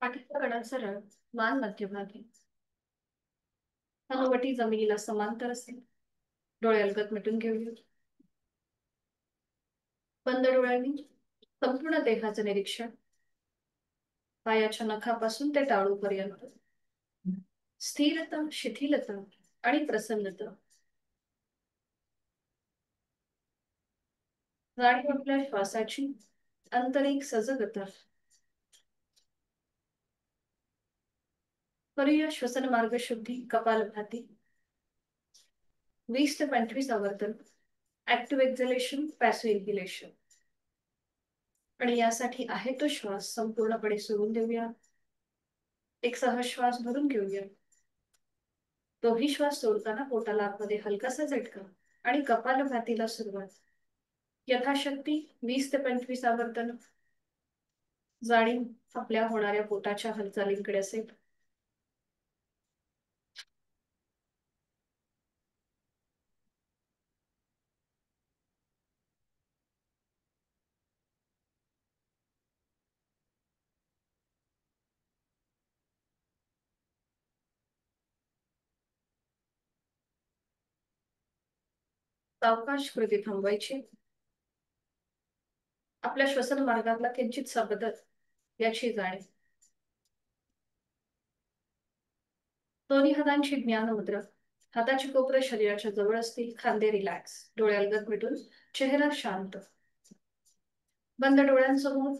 पाठीचा कडा सरळ, मान मध्यभागी, हनुवटी जमिनीला समांतर असेल. डोळे अलगद मिटून घेऊया. बंद डोळ्यांनी संपूर्ण देहाचं निरीक्षण, पायाच्या नखापासून ते टाळूपर्यंत. स्थिरता, शिथिलता आणि प्रसन्नता. जाणीव आपल्या श्वासाची, आंतरिक सजगता. करूया श्वसन मार्ग शुद्धी, कपालभाती. 20 ते 25 आवर्तन. Active exhalation, passive inhalation. आणि यासाठी आहे तो श्वास संपूर्णपणे सोडून देऊया. एक सहज श्वास भरून घेऊया. तोही श्वास सोडताना पोटाला आतमध्ये हलकासा झटका आणि कपालभातीला सुरुवात. यथाशक्ती 20 ते 25 आवर्तन. जाणीव आपल्या होणाऱ्या पोटाच्या हालचालींकडे असेल. सावकाश कृती थांबवायची. आपल्या श्वसन मार्गातला किंचित बदल याची जाणीव. दोन्ही हातांची ज्ञान मुद्रा. हाताची कोपरे शरीराच्या जवळ असतील, खांदे रिलॅक्स, डोळे अलगद मिटून, चेहरा शांत. बंद डोळ्यांसमोर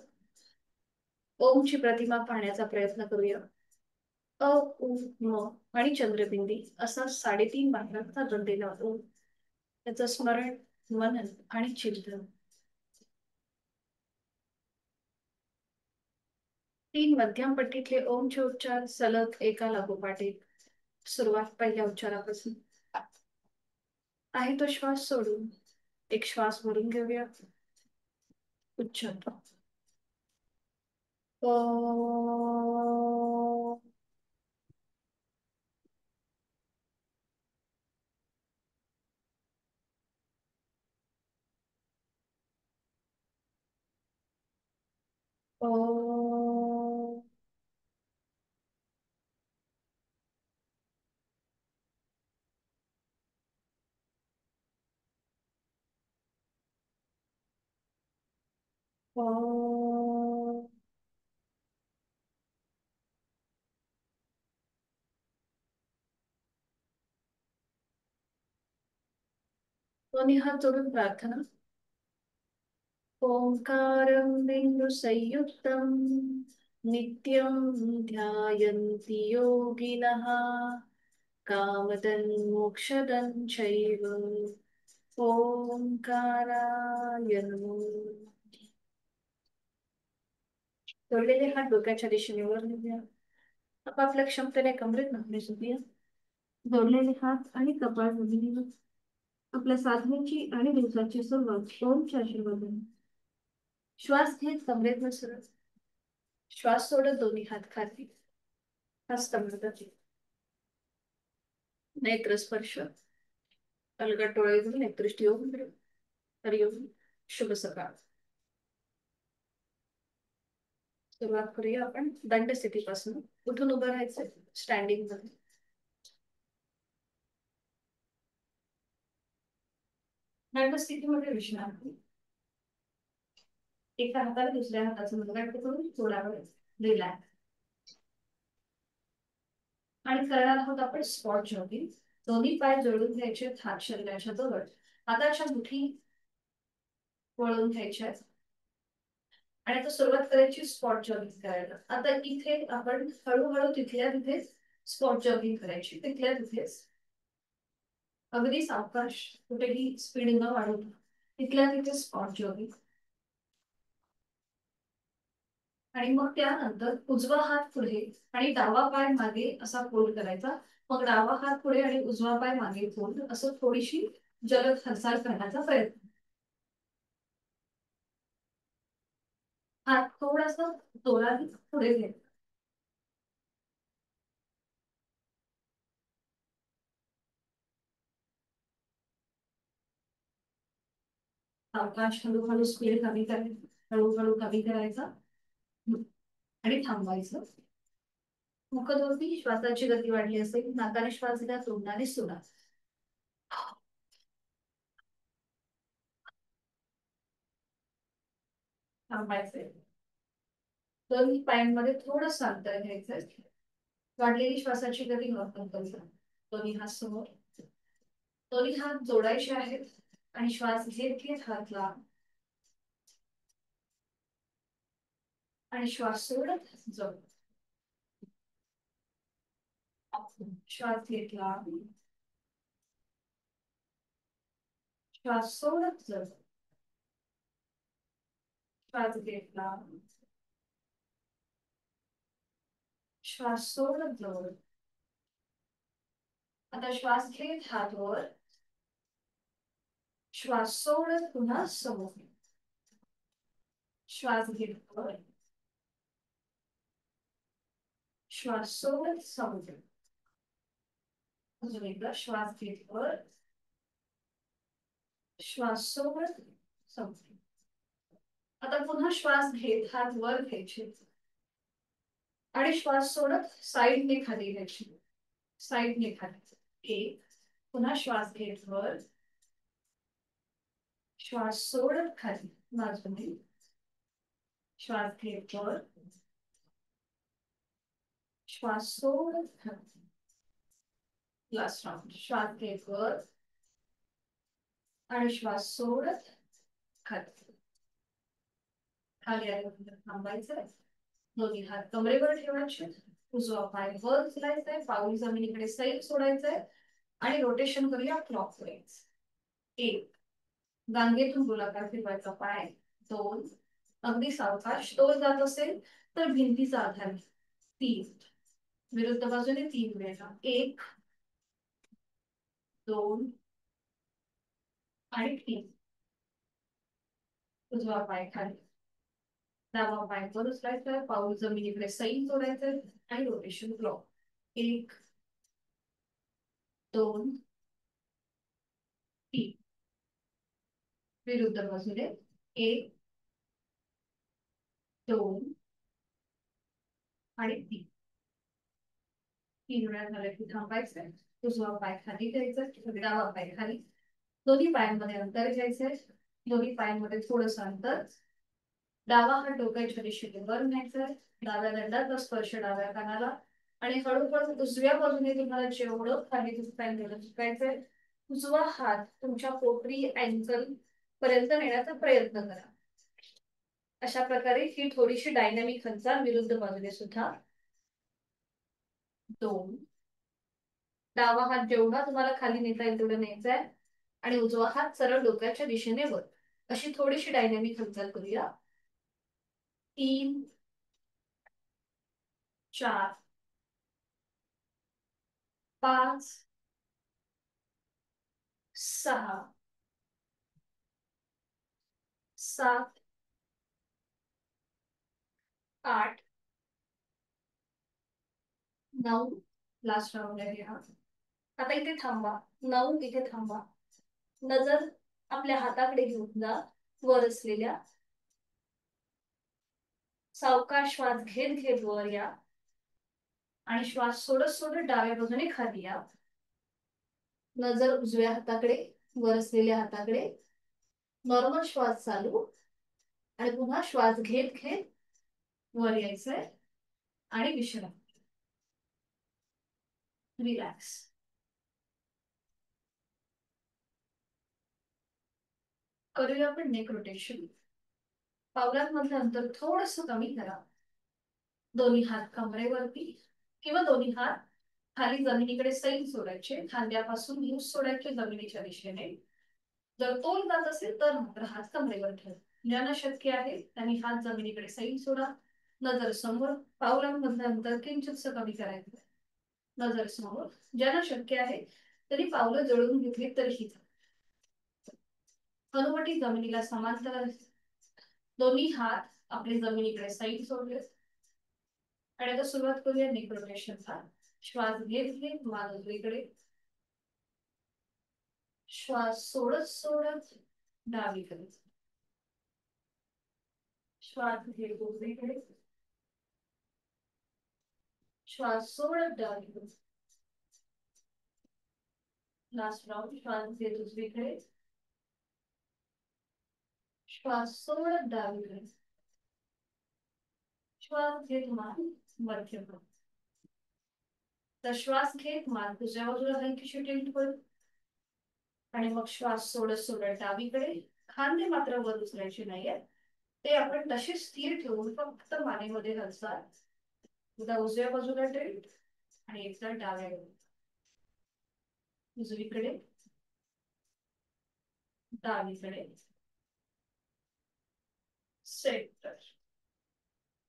ओमची प्रतिमा पाहण्याचा प्रयत्न करूया. अ उ म आणि चंद्रबिंदी असा 3.5 मात्रांचा बनलेला ओम. त्याचं स्मरण, मनन आणि चिंतन. 3 मध्यम पट्टीतले ओमचे उच्चार सलग एका लागोपाठ एक. सुरुवात पहिल्या उच्चारापासून. आहे तो श्वास सोडून एक श्वास भरून घेऊया. उच्चार. ओ. ओ. ओ. दोन्ही हात जोडून प्रार्थना. ओंकारं बिन्दुसंयुक्तं नित्यं ध्यायन्ति योगिनः कामदं मोक्षदं चैव. ओंकाराय नमो. जोडलेले हात डोक्याच्या दिशेने वर नेऊया. आपापल्या क्षमतेने कमरेत नखरे सुटूया. जोडलेले हात आणि कपाळ जमिनीवर. आपल्या साधनेची आणि दिवसाची सुरुवात ओमच्या आशीर्वादाने. श्वास घेत कमरेत सरळ. श्वास सोडत दोन्ही हात खाली. हस्त मृदती. नेत्र स्पर्श. अलगद डोळे उघडून नेत्रदृष्टी येऊन हरिओम. शुभ सकाळ. सुरुवात करूया आपण दंड स्थितीपासून. उठून उभं राहायचं स्टँडिंग मध्ये. दंड स्थितीमध्ये विश्रांती. एका हाताने दुसऱ्या हाताचं मनगट करून थोडा वेळ रिलॅक्स. आणि करणार आहोत आपण स्पॉट जॉगिंग. दोन्ही पाय जोडून घ्यायचे, हात शरीराच्या जवळ. हाताच्या मुठी वळून घ्यायच्या आणि आता सुरुवात करायची स्पॉट जॉगिंग करायला. आता इथे आपण हळूहळू तिथल्या तिथे स्पॉट जॉगिंग करायची. तिथल्या तिथेच अगदी सावकाश, कुठेही स्पीड न वाढवता तिथल्या तिथे स्पॉट जॉगिंग. आणि मग त्यानंतर उजवा हात पुढे आणि डावा पाय मागे असा फोल्ड करायचा. मग डावा हात पुढे आणि उजवा पाय मागे फोल्ड, असं थोडीशी जलद हालचाल करण्याचा प्रयत्न. हात थोडासा जोराने पुढे घ्यायचा. सावकाश हळूहळू स्पीड कमी करायची, हळूहळू कमी करायचा. आणि थांबवायचं. मुखदोर्ती श्वासाची गती वाढली असेल, नाकाने श्वास घ्या, तोंडाने सोडा. थांबायचंय. दोन्ही पायांमध्ये थोडंसं अंतर घ्यायचंय. वाढलेली श्वासाची गती नॉर्मल करूया. दोन्ही हात समोर. दोन्ही हात जोडायचे आहेत आणि श्वास घेत घेत हात लांब आणि श्वास सोडत जवळ. श्वास घेतला, श्वास सोडत जवळ. श्वास घेतला, श्वास सोडत जवळ. आता श्वास घेत हात वर, श्वास सोडत पुन्हा समोर. श्वास घेत वर, श्वास सोडत समोर. अजून एकदा श्वास घेत वर, श्वास सोडत समोर. आता पुन्हा श्वास घेत हात वर घ्यायचे आणि श्वास सोडत साईडने खाली घ्यायची. साईडने खाली. एक. पुन्हा श्वास घेत वर, श्वास सोडत खाली बाजूने. श्वास घेत वर, श्वास सोडत खाली. Last round. श्वास घेत वर आणि श्वास सोडत खाली. खाली आल्यानंतर थांबायचं. दोन्ही हात कमरेवर ठेवायचे. उजवा पाय वर उचलायचा आहे, पाऊल जमिनीकडे सैल सोडायचंय आणि रोटेशन करूया क्लॉकवाईज. एक. गांगेतून गोलाकार फिरवायचा पाय. दोन. अगदी सावकाश तोल जात असेल तर भिंतीचा आधार. तीन. विरुद्ध बाजूने 3 वेळा. 1 2 आणि 3. उजवा पाय खाली, डावा पाय वर उचलायचा, पाऊल जमिनीकडे सैल सोडायचंय आणि रोटेशन क्लॉक. 1 2 3. विरुद्ध बाजूने 1 2 आणि 3. 3 वेळा झालं की थांबायचंय. उजवा पाय खाली घ्यायचा, डावा पाय खाली. दोन्ही पायांमध्ये अंतर घ्यायचंय. दोन्ही पायांमध्ये थोडंसं अंतर. डावा हात डोक्याच्या दिशेने वर न्यायचा. डाव्या दंडाचा स्पर्श डाव्या कानाला आणि हळूहळू उजव्या बाजूने तुम्हाला जेवढं खाली झुकायचं तेवढं झुकायचंय. उजवा हात तुमच्या पोटरी अँकल पर्यंत नेण्याचा प्रयत्न करा. अशा प्रकारे ही थोडीशी डायनॅमिक हालचाल विरुद्ध बाजूने सुद्धा. 2. डावा हात जेवढा तुम्हाला खाली नेता येईल तेवढं न्यायचा आहे आणि उजवा हात सरळ डोक्याच्या दिशेने वर. अशी थोडीशी डायनॅमिक हालचाल करूया. 3 4 5 6 7 8 9. लास्ट राऊंड आहे हा. आता इथे थांबा. 9 इथे थांबा. नजर आपल्या हाताकडे घेऊन जा वर असलेल्या. सावकाश श्वास घेत घेत वर या आणि श्वास सोडत सोडत डाव्या बाजूने खाली या. नजर उजव्या हाताकडे, वर असलेल्या हाताकडे. नॉर्मल श्वास चालू आणि पुन्हा श्वास घेत घेत वर यायचंय आणि विश्राम. रिलॅक्स. करूया आपण नेक रोटेशन. पावलांमधलं अंतर थोडस कमी करा. दोन्ही हात कमरेवरती किंवा दोन्ही हात खाली जमिनीकडे सैल सोडायचे. खांद्यापासून मूस सोडायचे जमिनीच्या दिशेने. जर तोल जात असेल तर मात्र हात कमरेवर ठेवा. ज्यांना शक्य आहे त्यांनी हात जमिनीकडे सैल सोडा. नजर समोर. पावलांमधलं अंतर किंचितस कमी करायचं. नजर समोर. ज्यांना शक्य आहे तरी पावलं जळून घेतली तरीही. हनुवटी जमिनीला समांतर. दोन्ही हात आपले जमिनीकडे सैल सोडले आणि आता सुरुवात करूया नेक रोटेशनला. श्वास घेत घेत मान उजवीकडे. श्वास सोडत सोडत डावीकडे. श्वास घेत उजवीकडे. श्वास सोडत डावीकडे. Last round. श्वास घेत उजवीकडे. श्वास सोडत डावीकडे. श्वास घेत मान मध्यम. तर श्वास घेत मान तुझ्या बाजूला हलकीशी टिल्ट करू. आणि मग श्वास सोडत सोडत डावीकडे. खांदे मात्र वर उचलायचे नाहीये. ते आपण तसे स्थिर ठेवून फक्त मानेमध्ये हालचाल. एकदा उजव्या बाजूला टिल्ट आणि एकदा डाव्याकडे. उजवीकडे डावीकडे. सेंटर.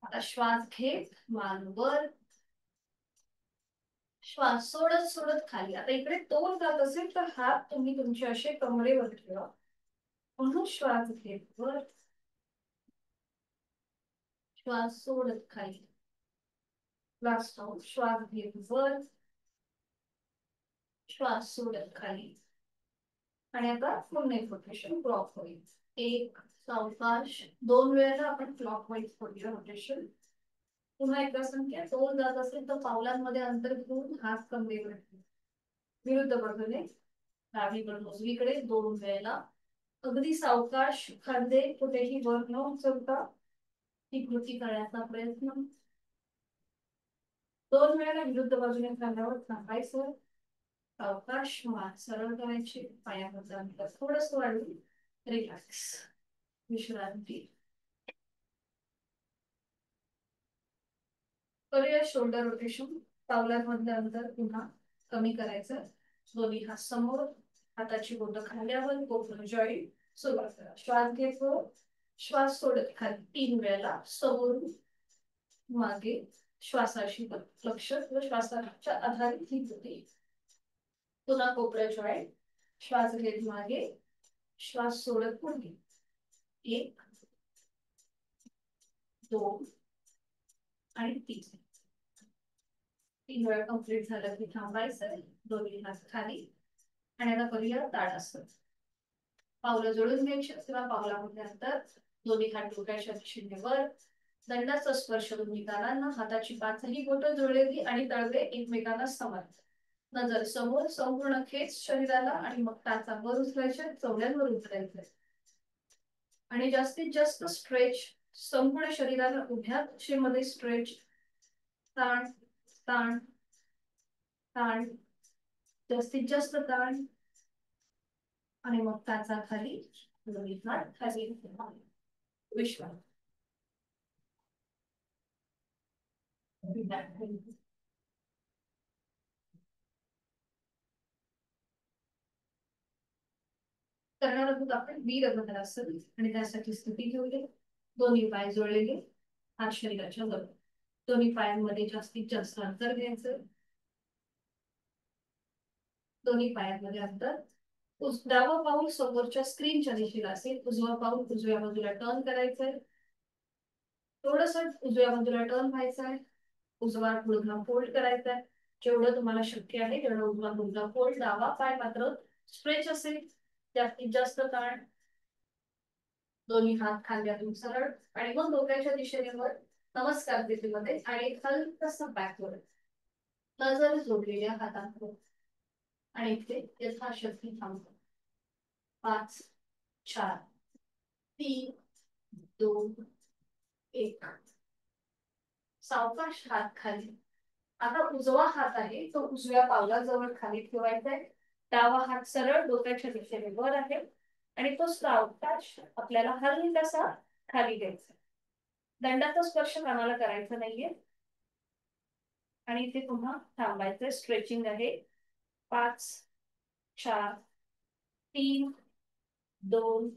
आता श्वास घेत मान वर. श्वास सोडत सोडत खाली. आता इकडे तोल जात असेल तर हात तुम्ही तुमचे असे कमरेवर ठेवा. म्हणून श्वास घेत वर. श्वास सोडत खाली. Last round. श्वास घेत वर. श्वास सोडत खाली. आणि आता पुन्हा एक रोटेशन क्लॉकवाईज. एक सावकाश 2 वेळेला आपण क्लॉकवाईज करूया रोटेशन. पुन्हा एकदा संख्या तोल जात असेल तर पावलांमध्ये अंतर घेऊन हात कमरेवर ठेवा. विरुद्ध बाजूने डावीकडून उजवीकडे 2 वेळेला. अगदी सावकाश. खांदे कुठेही वर न उचलता ही कृती करण्याचा प्रयत्न. 2 वेळेला विरुद्ध बाजूने खांद्यावर थांबायचं. सावकाश मान सरळ करायची. पायामध्ये अंतर थोडंसं वाढवून रिलॅक्स. विश्रांती. करूया शोल्डर रोटेशन. पावलांमधलं अंतर पुन्हा कमी करायचं. दोन्ही हात समोर. हाताची बोटं खांद्यावर. कोपरं जॉईंट. सुरुवात करा. श्वास घेतो. श्वास सोडत खाली 3 वेळेला. समोरून मागे. श्वासाशी लक्ष व श्वासाच्या आधारित ही कृती. पुन्हा कोपरं जॉईंट. श्वास घेत मागे. श्वास सोडत पुढे. 1 2 आणि 3. 3 वेळा कंप्लीट झालं की थांबायचं. दोन्ही हात खाली. आणि आता करूया ताडासन. पावलं जोडून घ्यायची किंवा पावलामध्ये अंतर. दोन्ही हात डोक्याच्या दिशेने वर. दंडाचा स्पर्श दोन्ही कानांना. हाताची पाचही बोटं जोडलेली आणि तळवे एकमेकांना समान. नजर समोर. संपूर्ण खेच शरीराला आणि मग टाचा वर उचलायचे. चवड्यांवर उचलायचे. आणि जास्तीत जास्त स्ट्रेच. संपूर्ण शरीराला उभ्या दिशेमध्ये स्ट्रेच. ताण ताण ताण. जास्तीत जास्त ताण. आणि मग टाचा खाली. दोन्ही हात खाली. विश्रांती. करणार आहोत आपण वीरभद्रासन. आणि त्यासाठी स्थिती घेऊया. दोन्ही पाय जोडलेले. हात शरीराच्या वर. दोन्ही पायांमध्ये जास्तीत जास्त अंतर घ्यायचं. दोन्ही पायांमध्ये अंतर. डावं पाऊल समोरच्या स्क्रीनच्या दिशेला असेल. उजवा पाऊल उजव्या बाजूला टर्न करायचंय. थोडस उजव्या बाजूला टर्न व्हायचंय. उजवा गुडघा फोल्ड करायचा. जेवढं तुम्हाला शक्य आहे तेवढं उजवा गुडघा फोल्ड. डावा पाय मात्र स्ट्रेच असेल. जास्तीत जास्त ताण. दोन्ही हात खांद्यातून सरळ. आणि मग डोक्याच्या दिशेने वर. नमस्कार स्थितीमध्ये. आणि हलकसं बॅकवर. नजर जोडलेल्या हातांवर. आणि इथे यथाशक्ती थांबतो. 5 4 3 2 1. सावकाश हात खाली. आता उजवा हात आहे तो उजव्या पावलाजवळ खाली ठेवायचा आहे. डावा हात सरळ डोक्याच्या दिशेने वर आहे. आणि तो सावकाश आपल्याला हलकासा खाली घ्यायचा. दंडाचा स्पर्श कानाला करायचा नाहीये. आणि इथे पुन्हा थांबायचं. स्ट्रेचिंग आहे. 5 4 3 2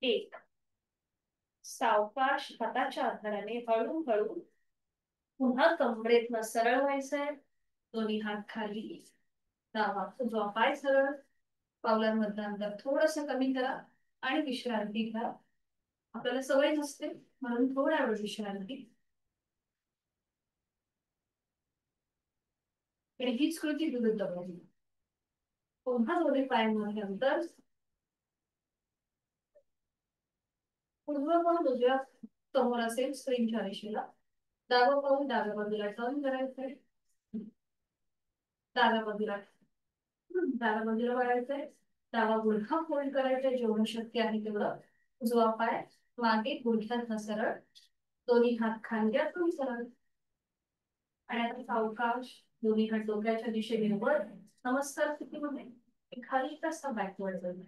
1. सावकाश हाताच्या आधाराने हळूहळू पुन्हा कमरेतनं सरळ व्हायचंय. दोन्ही हात खाली. डावा उजवा पाय सरळ. पावलांमधलं अंतर थोडस कमी करा. आणि विश्रांती घ्या. आपल्याला सवय नसते म्हणून थोडा वेळ विश्रांती. आणि हीच कृती विरुद्ध बाजू. पुन्हा दोन्ही पायांमध्ये अंतर. उजवा पाऊल उजव्या समोर असेल स्क्रीनच्या दिशेला. डावा पाऊल डाव्या बाजूला टर्न करायचंय. डाव्या बाजूला डाव्या बाजूला वळायचंय. डावा गुडघा फोल्ड करायचा जेवढं शक्य आहे तेवढं. उजवा पाय मागे गुडघ्यात सरळ. दोन्ही हात खांद्यातून सरळ. आणि आता सावकाश दोन्ही हात डोक्याच्या दिशेने वर. नमस्कार स्थितीमध्ये खाली कसा बॅकवर्ड जाईल.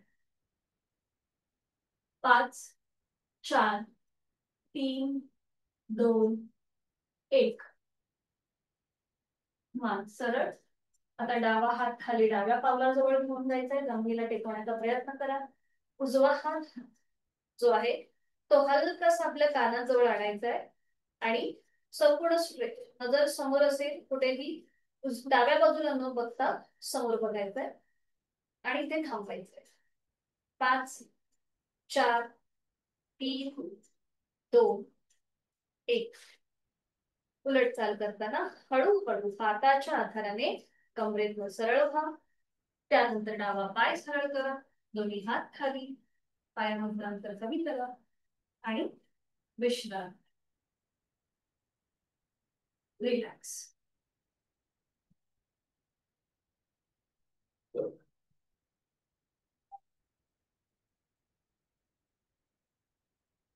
5 4 3 2 1. मान सरळ. आता डावा हात खाली डाव्या पावलाजवळ घेऊन जायचा आहे. जमिनीला टेकवण्याचा प्रयत्न करा. उजवा हात जो आहे तो हलकासा आपल्या कानाजवळ आणायचा आहे आणि संपूर्ण स्ट्रेट. नजर समोर असेल कुठेही डाव्या बाजूला न बघता समोर बघायचंय आणि ते थांबायचंय. 5 4 3 2 1. उलट चाल करताना हळूहळू हाताच्या आधाराने कमरेत सरळ व्हा. त्यानंतर डावा पाय सरळ करा. दोन्ही हात खाली. पायामधलं अंतर कमी करा आणि विश्राम. रिलॅक्स.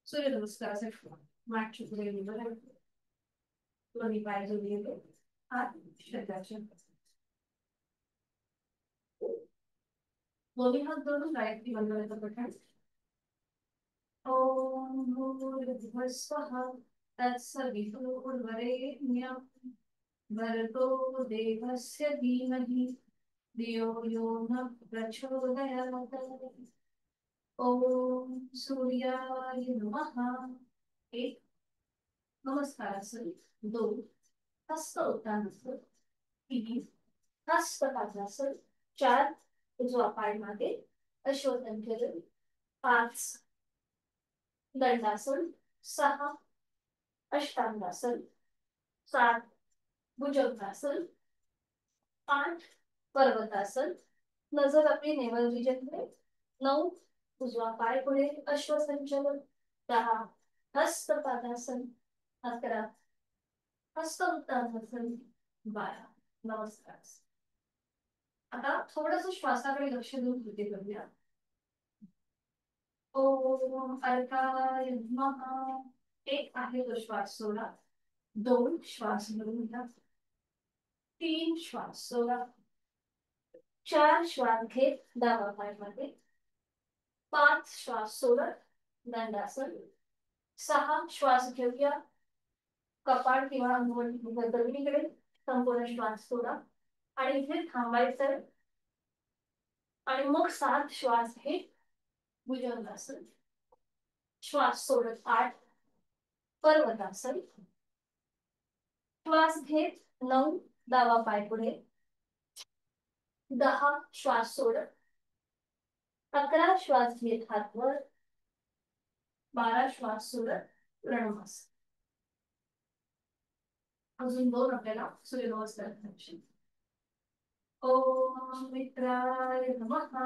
सूर्यनमस्कारासाठी मॅटची पुढे निवडायचं. दोन्ही पाय जोडले. हात शरीराच्या दोन्ही हात जोडून गायत्री मंत्राचं पठण. ओम भूर्भुवः स्वः तत्सवितुर्वरेण्यं भर्गो देवस्य धीमहि धियो यो नः प्रचोदयात्. ओम सूर्याय नमः. 1 नमस्कारासन. 2 हस्त उत्तानासन. 3 हस्त पादासन. 4 उजवा पाय मागे अश्वतंत्र. 5 दंडासन. 6 अष्टांगासन. 7 भुजंगासन. 8 पर्वतासन. नजर आपली नेवल रिजनकडे. 9 उजवा पाय पुढे अश्वसंचलन. 10 हस्त पादासन. 11 हस्त उत्तानासन. 12 नमस्कार. आता थोडंसं श्वासाकडे लक्ष देऊन कृती करूया. ओम अर्काय नमः. 1 आहे तो श्वास सोडा. 2 श्वास भरून घ्या. 3 श्वास सोडा. 4 श्वास घेत डावा पाय मागे. 5 श्वास सोडत दंडासन. 6 श्वास घेऊया कपाळ किंवा अंगवट जमिनीकडे. संपूर्ण श्वास सोडा आणि इथे थांबायचंय. आणि मग 7 श्वास घेत भुजंगासन. श्वास सोडत 8 पर्वतासन. श्वास घेत 9 डावा पाय पुढे. 10 श्वास सोडत. 11 श्वास घेत हात वर. 12 श्वास सोडत रणमासन. अजून 2 आपल्याला सूर्यनमस्कार करायचे. ओम मित्राय नमः.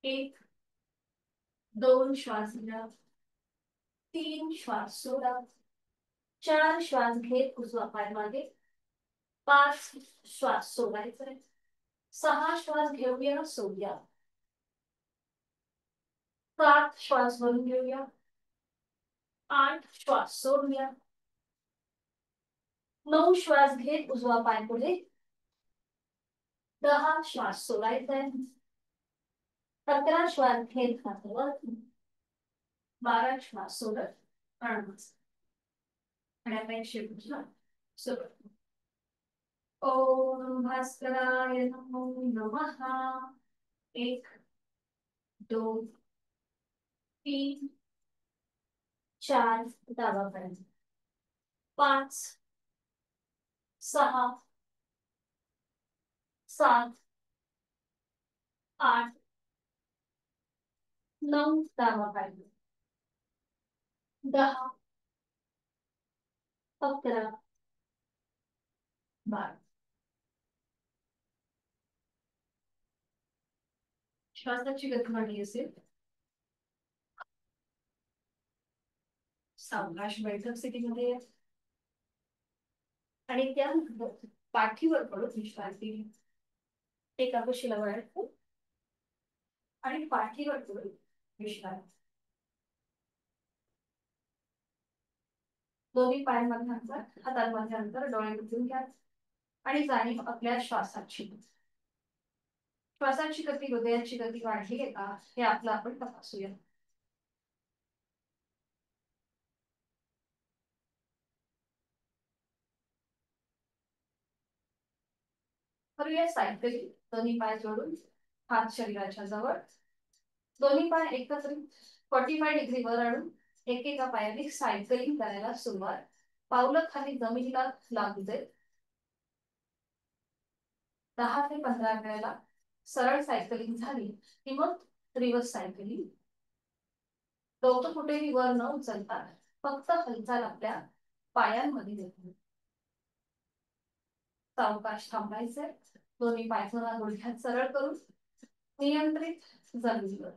1 2 श्वास घ्या. 3 श्वास सोडा. 4 श्वास घेत उजवा पाय मागे. 5 श्वास सोडायचा. 6 श्वास घेऊया सोडूया. 7 श्वास भरून घेऊया. 8 श्वास सोडूया. 9 श्वास घेत उजवा पाय पुढे. 10 श्वास सोडायचा. 11 श्वास घेत हात वर. 12 श्वास सोडत रणमासन. आणि आता एक शेवटचा सुरुवात. ओम भास्कराय नमः. 1 2 3 4 डावा पाय. 5 6 7 8 9 डावा पाय. 10 11 12. श्वासाची गती वाढली असेल. सावकाश बैठक स्थितीमध्ये आणि त्यानंतर पाठीवर पडून विश्रांती घ्या. एका कुशीला वर आणि पाठीवर पडून विश्रांती. दोन्ही पायांमध्ये अंतर, हातांमध्ये अंतर, डोळे मिटून घ्या आणि जाणीव आपल्या श्वासाची. श्वासाची गती, हृदयाची गती वाढली आहे का हे आपलं आपण तपासूया. करूया सायकलिंग. दोन्ही पाय जोडून हात शरीराच्या जवळ, दोन्ही पाय एकत्रित 45 डिग्री वर आणून एकेका पायाने सायकलिंग करायला सुरुवात. पावलं खाली जमिनीला लागू देत. 10 ते 15 वेळेला सरळ सायकलिंग झाली की मग रिव्हर्स सायकलिंग. डोकं कुठेही वर न उचलता फक्त हालचाल आपल्या पायांमध्ये होते. सावकाश थांबायचे. दोन्ही पाय पुन्हा गुडघ्यात सरळ करून नियंत्रित जमिनीवर,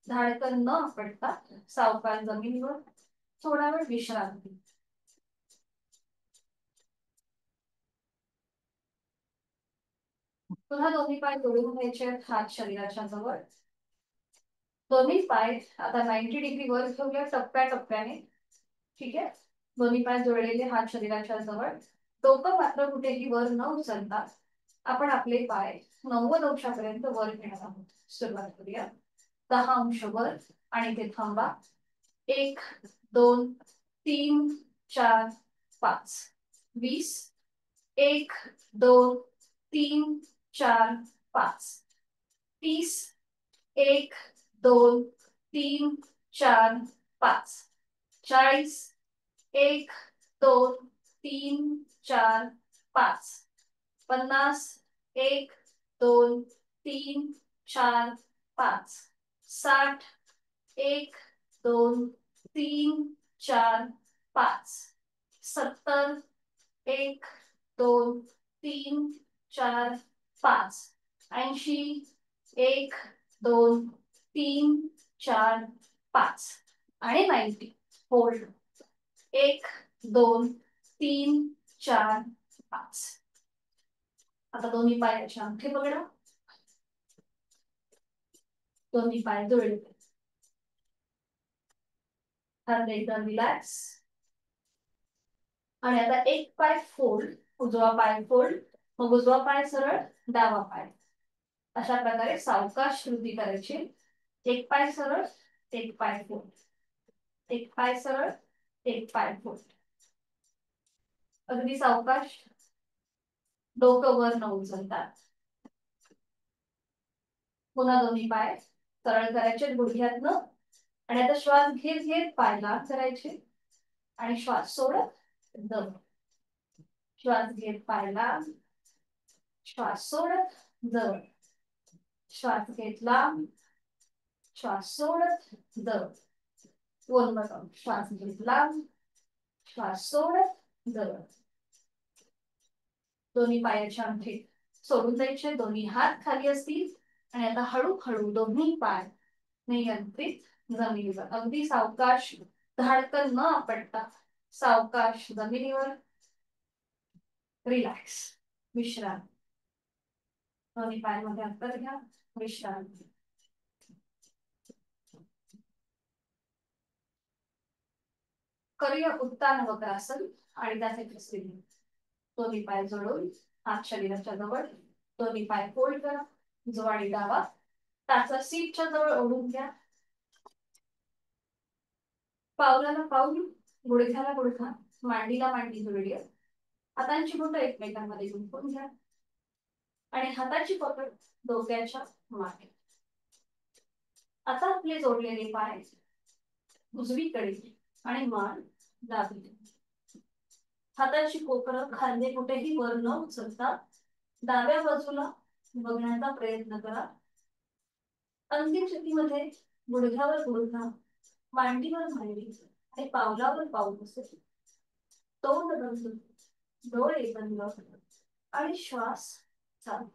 धाडकन न आपटता सावकाश जमिनीवर थोडा वेळ विश्रांती. पुन्हा दोन्ही पाय जोडून घ्यायचे, हात शरीराच्या जवळ. दोन्ही पाय आता 90 डिग्री वर घेऊया टप्प्याटप्प्याने. ठीक आहे. दोन्ही पाय जोडलेले, हात शरीराच्या जवळ. डोकं मात्र कुठेही वर न उचलता आपण आपले पाय 90 अंशापर्यंत वर घेणार आहोत. सुरुवात करूया. 10 अंश वर आणि ते थांबा. 1 2 3 4 5 20. 1 2 3 4 5 30. 1 2 3 4 5 40. 1 2 3 4 5 50. 1 2 3 4 5 60. 1 2 3 4 5 70. 1 2 3 4 5 80. 1 2 3 4 5 आणि 90. होल्ड. 1 2 3 4 5. आता दोन्ही पायाचे अंगठे पकडा. दोन्ही पाय जोडले. हात एकदम रिलॅक्स. आणि आता एक पाय फोल्ड, उजवा पाय फोल्ड, मग उजवा पाय सरळ, डावा पाय. अशा प्रकारे सावकाश कृती करायची. एक पाय सरळ, एक पाय फोल्ड, एक पाय सरळ, एक पाय फोल्ड. अगदी सावकाश, डोकं वर न उचलता. पुन्हा दोन्ही पाय सरळ करायचे गुडघ्यातनं. आणि आता श्वास घेत घेत पाय लांब करायचे आणि श्वास सोडत दम. श्वास घेत पाय लांब, श्वास सोडत जवळ. श्वास घेत लांब, श्वास सोडत जवळ. वन more श्वास घेत लांब, श्वास सोडत जवळ. दोन्ही पायाचे अंगठे सोडून द्यायचे. दोन्ही हात खाली असतील आणि आता हळूहळू दोन्ही पाय नियंत्रित जमिनीवर. अगदी सावकाश, धाडकन न आपटता सावकाश जमिनीवर. रिलॅक्स, विश्रांती. दोन्ही पायामध्ये अंतर घ्या, विश्रांती. करूया उत्तान वक्रासन आणि त्याचे स्त्रिलिंग. दोन्ही पाय जोडून हात शरीराच्या जवळ, दोन्ही पाय फोल्ड करा. जो आणि डावा टाचा सीटच्या जवळ ओढून घ्या. पावलाला पाऊल, गुडघ्याला गुडघा, मांडीला मांडी जोडूया. हातांची बोटं एकमेकांमध्ये गुंफून घ्या आणि हाताची पकड डोक्याच्या मागे. आता आपले जोडलेले पाय उजवीकडे आणि मान डावीकडे. हाताची कोपरं खांदे कुठेही वर न उचलता डाव्या बाजूला बघण्याचा प्रयत्न करा. अंतिम स्थितीमध्ये गुडघ्यावर गुडघा, मांडीवर मांडी आणि पावलावर पाऊल बसेल. तोंड बंद, डोळे बंद आणि श्वास चालू.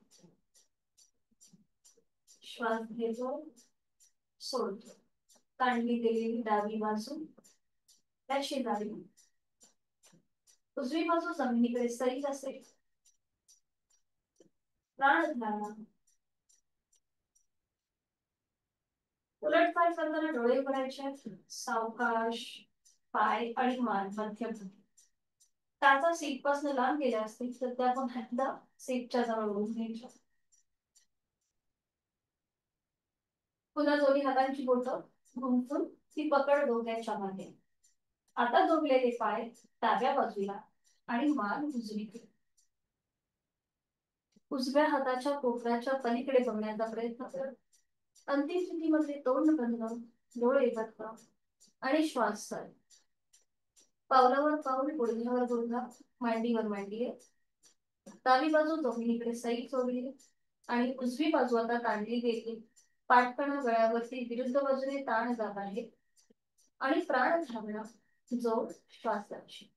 श्वास घेतो, सोडतो. ताणली गेलेली डावी बाजू त्याची जाडी उजवी बाजू जमिनीकडे सरीत असेल. प्राणधारणा. उलटपाल करताना डोळे उघडायचे. सावकाश. पाय आणि मान मध्यम. टाचा सीट पासून लांब गेल्या असतील तर त्या पण एकदा सीटच्या जवळ ओढून घ्यायच्या. पुन्हा दोन्ही हातांची बोटं गुंफून ती पकड डोक्याच्या मागे. आता जोडलेले पाय डाव्या बाजूला आणि मान उजवीकडे. उजव्या हाताच्या कोपऱ्याच्या पलीकडे बघण्याचा प्रयत्न कर. अंतिम स्थितीमध्ये तोंड बंद, डोळे बंद आणि श्वास चाल. पावलावर पाऊल, गुडघ्यावर गुडघा, मांडीवर मांडी. डावी बाजू जमिनीकडे सैल सोडली आणि उजवी बाजू आता ताणली गेली. पाठकणा गळ्यावरती विरुद्ध बाजूने ताण जात आहे आणि प्राण थांबणं. जोड श्वासाची.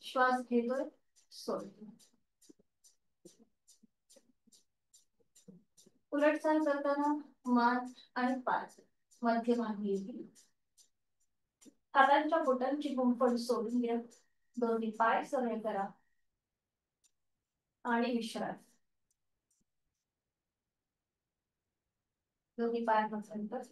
श्वास घेतोय, सोडतोय. उलटचाल करताना मान आणि पाय मध्यभागी येतील. हातांच्या बोटांची गुंफण सोडून घ्या. दोन्ही पाय सरळ करा आणि विश्रांती. दोन्ही पाय बसल्यानंतर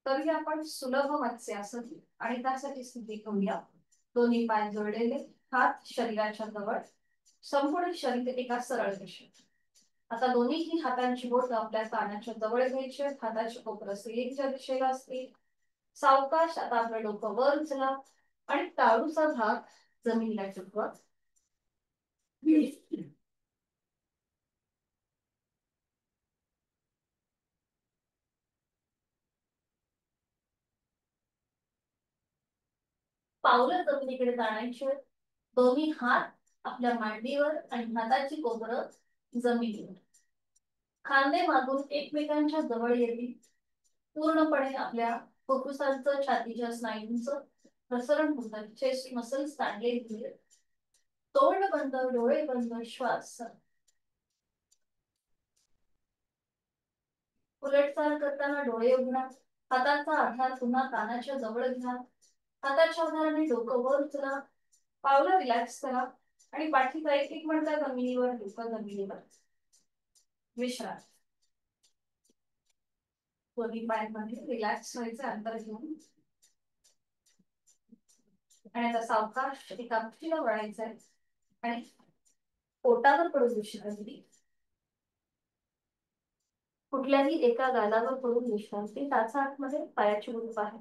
तरी आपण सुलभ मत्स्यासन आणि त्यासाठी स्थिती करूया. दोन्ही पाय जोडलेले, हात शरीराच्या जवळ, संपूर्ण शरीर एका सरळ दिशेत. आता दोन्ही हातांची बोट आपल्या कानाच्या जवळ घ्यायची. हाताचे कोपरं सिलिंगच्या दिशेला असतील. सावकाश आता आपलं डोकं वर उचला आणि टाळूचा भाग जमिनीला टिकवा. पावलं जमिनीकडे जाण्याची. दोन्ही हात आपल्या मांडीवर आणि हाताची कोपरं जमिनीवर. खांदे मागून एकमेकांच्या जवळ येतील. पूर्णपणे आपल्या फुफ्फुसांचं, छातीच्या स्नायूंचं प्रसरण होतात. चेस्ट मसल्स ताणले गेले. तोंड बंद, डोळे बंद, श्वास. उलटचाल करताना डोळे उघडा. हाताचा आधार पुन्हा कानाच्या जवळ घ्या. हाताच्या आधाराने डोकं वर उचला. पावलं रिलॅक्स करा आणि पाठीचा एक एक मणका जमिनीवर, डोकं जमिनीवर. विश्रांती. दोन्ही पायांमध्ये रिलॅक्स व्हायचं, अंतर घेऊन. आणि आता सावकाश एका मुठीला वळायचंय आणि पोटावर पडून विश्रांती. कुठल्याही एका गालावर पडून विश्रांती. टाचा आतमध्ये, पायाची मुठ बाहेर.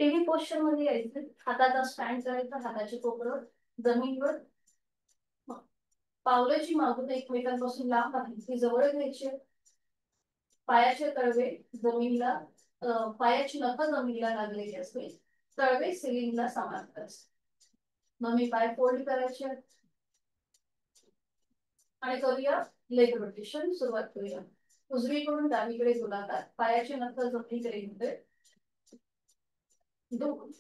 टीव्ही पोस्चर मध्ये यायचं. हाताचा स्टँड करायचा, हाताची कोपरं जमिनीवर. पावलाची मागून एकमेकांपासून लांब आहे ती जवळ घ्यायची. पायाचे तळवे जमिनीला, पायाची नखं जमिनीला लागलेली असते. तळवे सिलिंगला समांतर असते. दोन्ही पाय फोल्ड करायचे आणि करूया लेग रोटेशन. सुरुवात करूया. उजवीकडून डावीकडे गोलाकार. पायाची नखं जमिनीकडे घेतोय. 2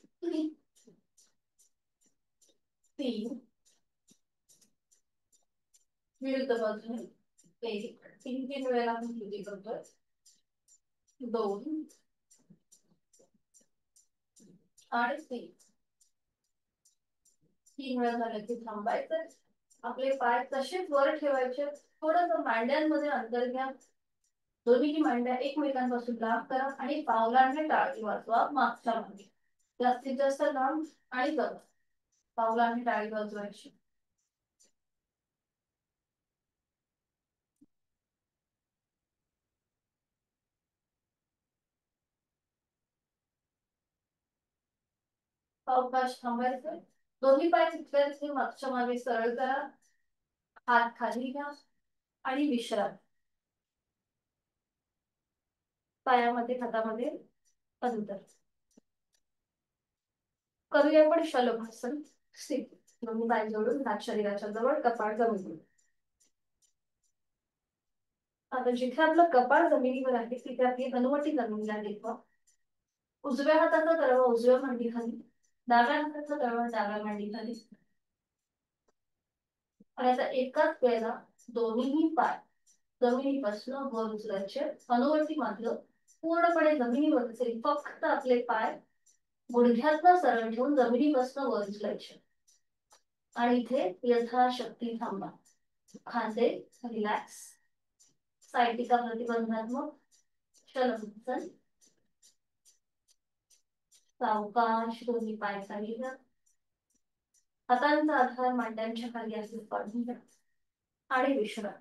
3 विरुद्ध बाजूने 1 3 वेळेला आपण कृती करतोय. 2 आणि 3 वेळा झालं की थांबायचं. आपले पाय तसेच वर ठेवायचे. थोडंसं मांड्यांमध्ये अंतर घ्या. दोन्ही मांड्या एकमेकांपासून लांब करा आणि पावलांनी टाळी वाजवा मागच्या मागे. जास्तीत जास्त लांब आणि जवळ. पावलांनी टाळी वाजवायची. सावकाश थांबायचं. दोन्ही पाय तिथल्या मागच्या मागे सरळ करा. हात खाली घ्या आणि विश्रांती. पायामध्ये हातामध्ये अंतर. करूया आपण शलभासन. दोन्ही पाय जोडून हात शरीराच्या जवळ, कपाळ जमिनीवर. आता जिथे आपलं कपाळ जमिनीवर आहे तिथे आपली हनुवटी जमिनीला टेकवा. उजव्या हाताचा तळवा उजव्या मांडीखाली, डाव्या हाताचा तळवा डाव्या मांडीखाली. आणि आता एकाच वेळेला दोन्हीही पाय जमिनीपासून वर उचलायचे. अनुवरती मात्र पूर्णपणे जमिनीवर असेल. फक्त आपले पाय गुडघ्यातनं सरळ ठेवून जमिनीपासून वर उचलायचे आणि इथे यथाशक्ती थांबा. खांदे रिलॅक्स. सायटिका प्रतिबंधात्मक शलभोत्सन. सावकाश दोन्ही पाय खाली घ्या. हातांचा आधार मांड्यांच्या खाली असेल काढून घ्या आणि विश्राम.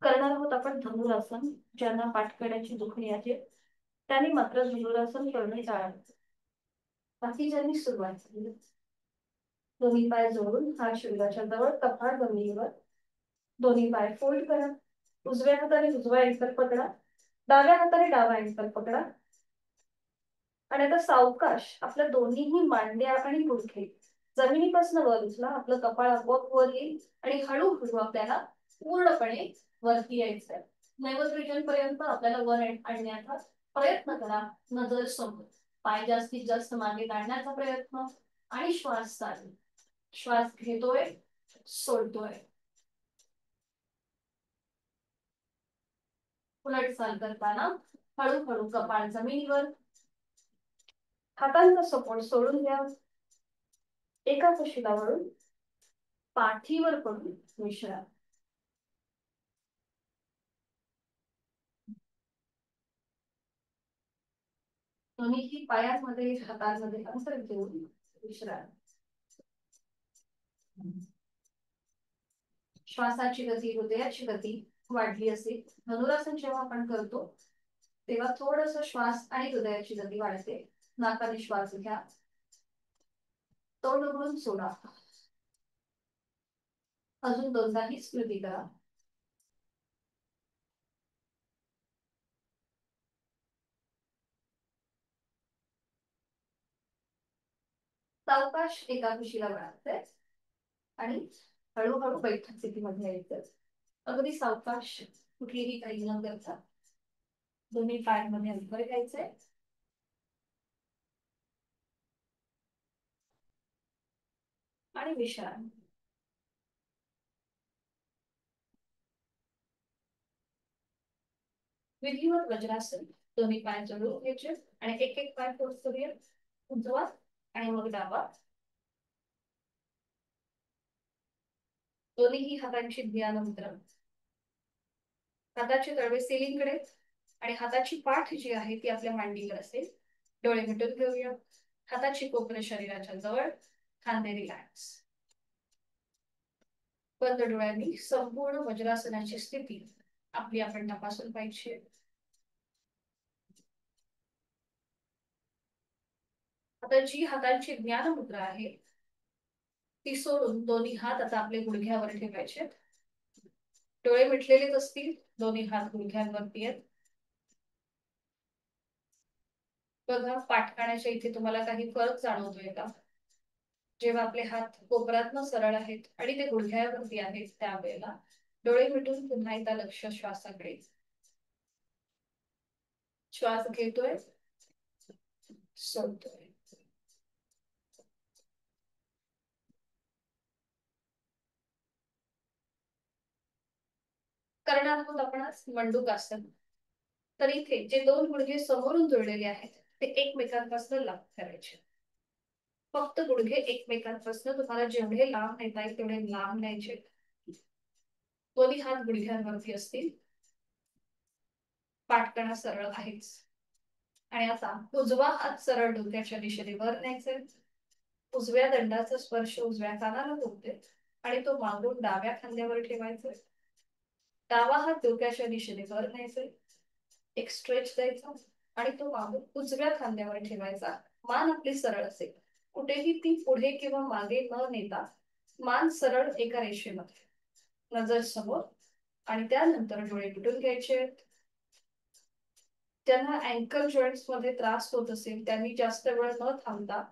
करणार आहोत आपण धनुरासन. ज्यांना पाठकड्याची दुखणी आहे त्यांनी मात्र धनुरासन करणे टाळावे. बाकीच्यांनी सुरुवात केली. दोन्ही पाय जोडून हात शरीराच्या जवळ, कपाळ जमिनीवर. दोन्ही पाय फोल्ड करा. उजव्या हाताने उजवा अँकल पकडा. डाव्या हाताने डावा अँकल पकडा. आणि आता सावकाश आपल्या दोन्हीही मांड्या आणि गुडघे जमिनीपासून वर उचला. आपलं कपाळ आपोआप वर येईल आणि हळूहळू आपल्याला पूर्णपणे वरती यायचंय. नैवत रिजन पर्यंत आपल्याला वर आणण्याचा प्रयत्न करा. नजर समोर. पाय जास्तीत जास्त मागे काढण्याचा प्रयत्न आणि श्वास चालू. श्वास घेतोय, सोडतोय. उलट चाल करताना हळूहळू कपाळ जमिनीवर. हातांचा सपोर्ट सोडून द्या. एका कुशीला वळून पाठीवर पडून विश्राम. दोन्ही पायांमध्ये हातांमध्ये अंतर घेऊन विश्राम. श्वासाची गती, हृदयाची गती वाढली असेल. धनुरासन जेव्हा आपण करतो तेव्हा थोडस श्वास आणि हृदयाची गती वाढते. नाकाने श्वास घ्या, तोंड उघडून सोडा. अजून दोनदाही स्मृती करा. सावकाश एका कुशीला वळायचंय आणि हळूहळू बैठक स्थितीमध्ये यायचं. अगदी सावकाश, कुठलीही काही न करता दोन्ही पायांमध्ये अंतर घ्यायचंय आणि विश्राम. विधिवत वज्रासन. दोन्ही पाय जोडून घ्यायचे आणि एक एक पाय फोर्स करूया. उजवा आणि मग डावा. दोन्ही हातांची ध्यान मुद्रा. हाताचे तळवे सिलिंगकडे आणि हाताची पाठ जी आहे ती आपल्या मांडीवर असेल. डोळे मिटून घेऊया. हाताची कोपरे शरीराच्या जवळ. खांदे रिलॅक्स. बंद डोळ्यांनी संपूर्ण वज्रासनाची स्थिती आपली आपण तपासून पाहिजे. आता जी हातांची ज्ञान मुद्रा आहे ती सोडून दोन्ही हात आता आपले गुडघ्यावर ठेवायचे. डोळे मिटलेलेच असतील. दोन्ही हात गुडघ्यांवरती आहेत. बघा पाठकाण्याच्या इथे तुम्हाला काही फरक जाणवतोय का? जेव्हा आपले हात कोपरातनं सरळ आहेत आणि ते गुडघ्यावरती आहेत त्यावेळेला डोळे मिटून पुन्हा एकदा लक्ष श्वासाकडे. श्वास घेतोय, सोडतोय. करणार आहोत आपण आज मंडूकासन. तर इथे जे दोन गुडघे समोरून जोडलेले आहेत ते एकमेकांपासून लांब करायचे. फक्त गुडघे एकमेकांपासून तुम्हाला जेवढे लांब नेता येईल तेवढे लांब न्यायचे. दोन्ही हात गुडघ्यांवरती असतील. पाठकणा सरळ आहेच. आणि आता उजवा हात सरळ डोक्याच्या दिशेने वर न्यायचे. उजव्या दंडाचा स्पर्श उजव्या कानाला होते आणि तो मागून डाव्या खांद्यावर ठेवायचा. डावा हात डोक्याच्या दिशेने वर न्यायचा. एक स्ट्रेच द्यायचा आणि तो मागून उजव्या खांद्यावर ठेवायचा. मान आपली सरळ असेल. कुठेही ती पुढे किंवा मागे न नेता मान सरळ एका रेषेमध्ये. नजर समोर आणि त्यानंतर डोळे मिटून घ्यायचे. ज्यांना अँकल जॉईंट्स मध्ये त्रास होत असेल त्यांनी जास्त वेळ न थांबता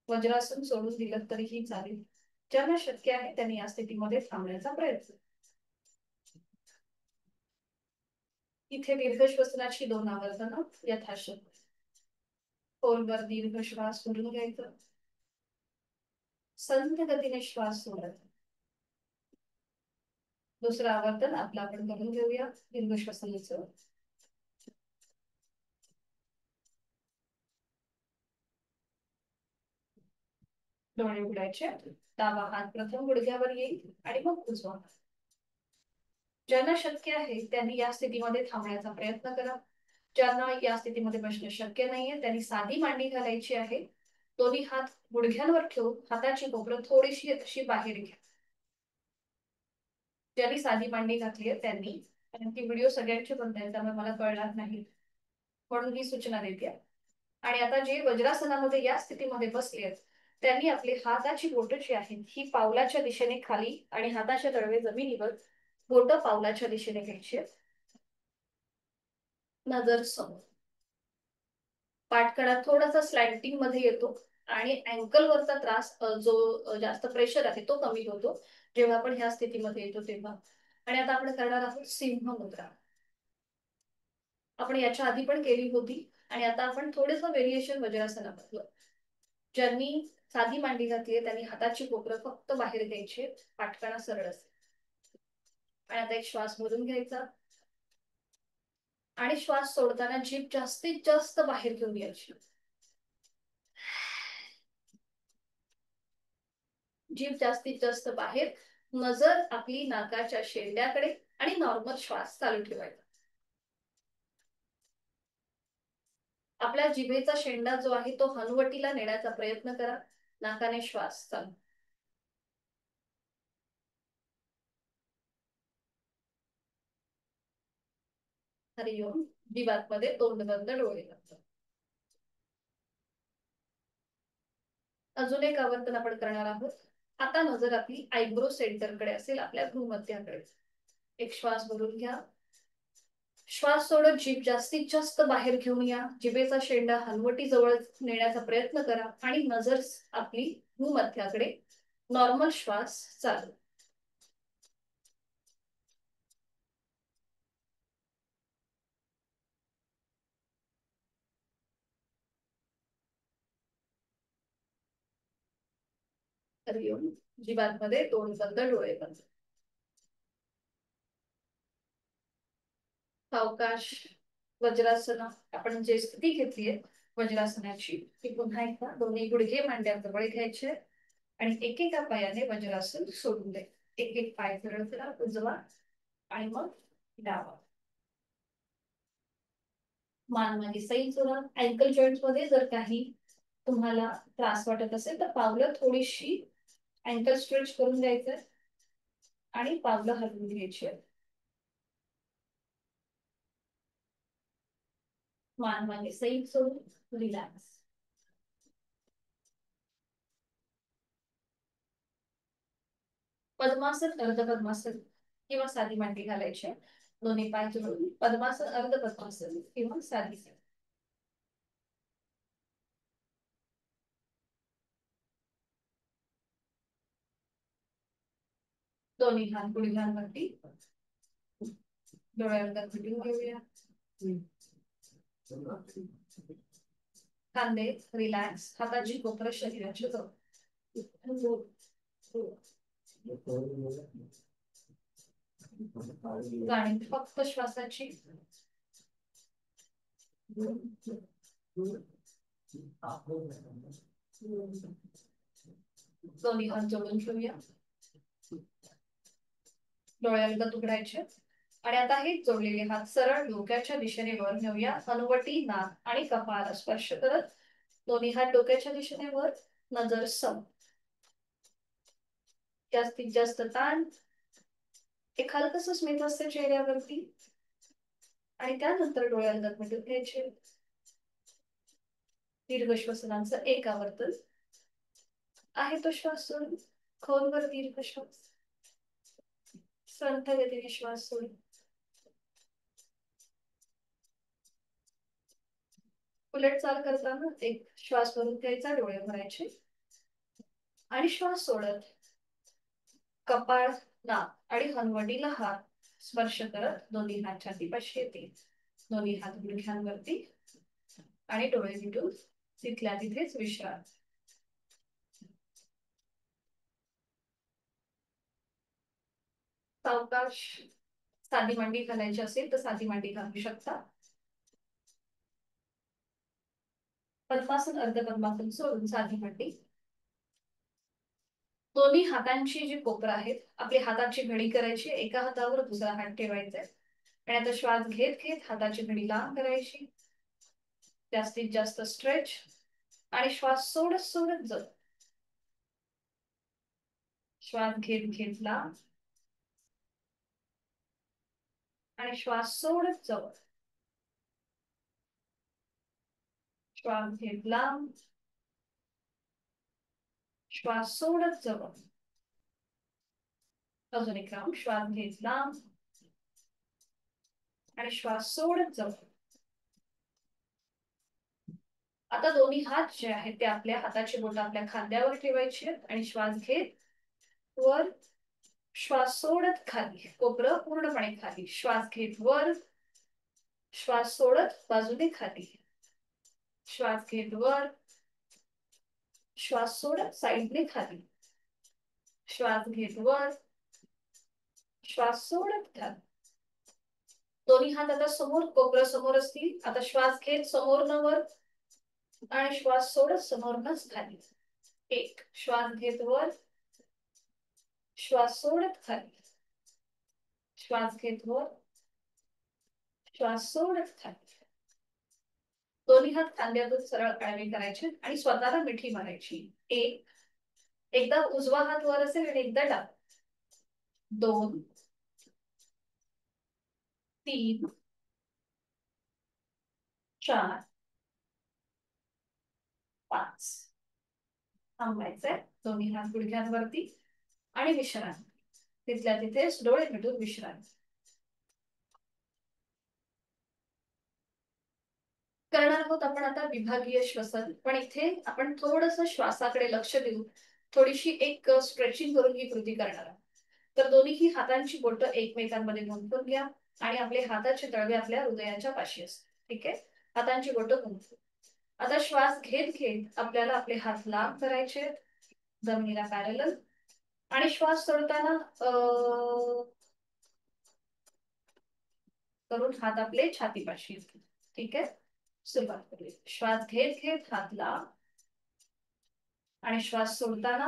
वज्रासन सोडून दिलं तरीही चालेल. ज्यांना शक्य आहे त्यांनी या स्थितीमध्ये थांबण्याचा प्रयत्न. इथे दीर्घ श्वसनाची 2 आवर्तनं यथाशक्ती. खोलवर दीर्घ श्वास सोडून घ्यायचा. संथ गतीने श्वास सोडत दुसरं आवर्तन आपलं आपण करून घेऊया दीर्घ श्वसनाचं. डोळे उघडायचे. डावा हात प्रथम गुडघ्यावर येईल आणि मग उजवा. ज्यांना शक्य आहे त्यांनी या स्थितीमध्ये थांबण्याचा प्रयत्न करा. ज्यांना या स्थितीमध्ये बसणं शक्य नाहीये त्यांनी साधी मांडी घालायची आहे. दोन्ही हात गुडघ्यांवर ठेवून हाताची कोपरं थोडीशी अशी बाहेर घ्या. ज्यांनी साधी मांडी घातली आहे त्यांनी, कारण की व्हिडिओ सगळ्यांचे बनतायत त्यामुळे मला कळणार नाही म्हणून ही सूचना देते. आणि आता जे वज्रासनामध्ये या स्थितीमध्ये बसले आहेत त्यांनी आपली हाताची बोटं जी आहेत ही पावलाच्या दिशेने खाली आणि हाताच्या तळवे जमिनीवर, बोटं पावलाच्या दिशेने घ्यायची. नजर समोर. पाठकडा थोडासा स्लॅन्टिंग मध्ये येतो आणि अँकल वरचा त्रास जो जास्त प्रेशर आहे तो कमी होतो जेव्हा आपण ह्या स्थितीमध्ये येतो तेव्हा. आणि आता आपण करणार आहोत सिंह मुद्रा. आपण याच्या आधी पण केली होती आणि आता आपण थोडंसं व्हेरिएशन वज्रासनामधलं. ज्यांनी साधी मांडी घातली त्यांनी हाताची कोपरं फक्त बाहेर घ्यायची, पाठकडा सरळ असेल. आणि आता एक श्वास भरून घ्यायचा आणि श्वास सोडताना जीभ जास्तीत जास्त बाहेर घेऊन यायची. जीभ जास्तीत जास्त बाहेर. नजर आपली नाकाच्या शेंड्याकडे आणि नॉर्मल श्वास चालू ठेवायचा. आपल्या जिभेचा शेंडा जो आहे तो हनुवटीला नेण्याचा प्रयत्न करा. नाकाने श्वास चालू. हरिओम. जीवात मध्ये तोंड बंद, डोळे बंद. अजून एक आवर्तन आपण करणार आहोत. आता नजर आपली आयब्रो सेंटरकडे असेल, आपल्या भ्रूमध्याकडे. एक श्वास भरून घ्या. श्वास सोडत जीभ जास्तीत जास्त बाहेर घेऊन या. जिभेचा शेंडा हनवटी जवळ नेण्याचा प्रयत्न करा आणि नजर आपली भूमध्याकडे. नॉर्मल श्वास चालू. हरिओम. जीवात मध्ये तोंड बंद, डोळे बंद. सावकाश वज्रासन आपण जे स्थिती घेतलीये वज्रासनाची ती पुन्हा एकदा दोन्ही गुडघे मांड्याजवळ घ्यायचे आणि एकेका पायाने वज्रासन सोडून दे. एक एक पाय सरळ करा, उजवा आणि मग डावा. मान मागे सैल करा. अँकल जॉईंट मध्ये जर काही तुम्हाला त्रास वाटत असेल तर पावलं थोडीशी अँकल स्ट्रेच करून द्यायचं आणि पावलं हलवून घ्यायची. मान मागे सैल सोडून रिलॅक्स. पद्मासन, अर्ध पद्मासन किंवा साधी मांडी घालायची. दोन्ही पाय जोडून पद्मासन, अर्ध पद्मासन किंवा साधी. दोन्ही हात गुडघ्यांवरती. डोळ्यांवर मिटून घेऊया. खांदे रिलॅक्स. हाताची कोपरं शरीराच्या जवळ. जाणीव फक्त श्वासाची. दोन्ही हात जोडून ठेवूया. डोळ्यांना उघडायचे आणि आता हे जोडलेले हात सरळ डोक्याच्या दिशेने वर नेऊया. हनुवटी, नाक आणि कपाळाला स्पर्श करत दोन्ही हात डोक्याच्या दिशेने वर. नजर सम. जास्तीत जास्त ताण. एक हलकस स्मित असते चेहऱ्यावरती आणि त्यानंतर डोळ्यांना मिटून घ्यायचे. दीर्घ श्वसनांचं एक आवर्तन आहे तो श्वास सोडून खोलवर दीर्घ श्वास. संथ गतीने श्वास सोडून. उलट चाल करताना एक श्वास भरून घ्यायचा, डोळे भरायचे आणि श्वास सोडत कपाळ, नाक आणि हनवटीला हात स्पर्श करत दोन्ही हात छातीपाशी येतील. दोन्ही हात गुडघ्यांवरती आणि डोळे मिटून तिथल्या तिथेच विश्रांती. सावकाश साधी मांडी घालायची असेल तर साधी मांडी घालू शकता. पद्मासन अर्ध पद्मासन सोडून साधी मांडी. दोन्ही हातांची जी कोपरं आहेत आपली हाताची घडी करायची, एका हातावर दुसरा हात ठेवायचा आणि आता श्वास घेत घेत हाताची घडी लांब करायची, जास्तीत जास्त स्ट्रेच आणि श्वास सोडत सोडत जाऊ. श्वास घेत घेत लांब आणि श्वास सोडत जवळ. श्वास घेत लांब, श्वास सोडत जवळ. अजून एक राऊंड. श्वास घेत लांब आणि श्वास सोडत जवळ. आता दोन्ही हात जे आहेत ते आपल्या हाताची बोटं आपल्या खांद्यावर ठेवायची आणि श्वास घेत वर, श्वास सोडत खाली, कोपरं पूर्णपणे खाली. श्वास घेत वर, श्वास सोडत बाजूने खाली. श्वास घेत वर, श्वास सोडत साईडने खाली. श्वास घेत वर, श्वास सोडत खाली. दोन्ही हात आता समोर, कोपरं समोर असतील. आता श्वास घेत समोरनं वर आणि श्वास सोडत समोरनच खाली. एक. श्वास घेत वर, श्वास सोडत खाली. श्वास घेत वर, श्वास सोडत खाली. दोन्ही हात खांद्यातून सरळ आडवे करायचे आणि स्वतःला मिठी मारायची. एक. एकदा उजवा हात वर असेल आणि एकदा डावा. 2 3 4 5. थांबायचंय. दोन्ही हात गुडघ्यांवरती आणि विश्रांती. तिथल्या तिथेच डोळे मिटून विश्रांती करणार आहोत आपण आता विभागीय श्वसन. पण इथे आपण थोडंसं श्वासाकडे लक्ष देऊ, थोडीशी एक स्ट्रेचिंग करून ही कृती करणार आहोत. तर दोन्ही हातांची बोटं एकमेकांमध्ये गुंफून घ्या आणि आपले हाताचे तळवे आपल्या हृदयाच्या पाशी असतात. ठीक आहे. हातांची बोटं गुंफून. आता श्वास घेत घेत आपल्याला आपले हात लांब करायचे जमिनीला पॅरलल आणि श्वास सोडताना करून हात आपले छातीपाशी येतील. ठीक आहे. सुरुवात करूया. श्वास घेत घेत हात लांब आणि श्वास सोडताना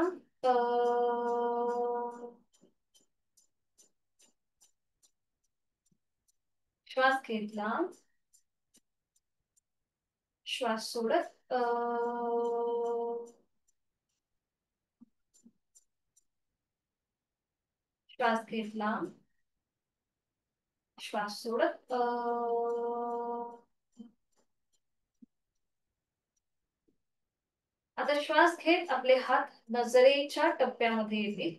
श्वास घेत लांब, श्वास सोडत श्वास घेत लांब, श्वास सोडत आता श्वास घेत आपले हात नजरेच्या टप्प्यामध्ये येतील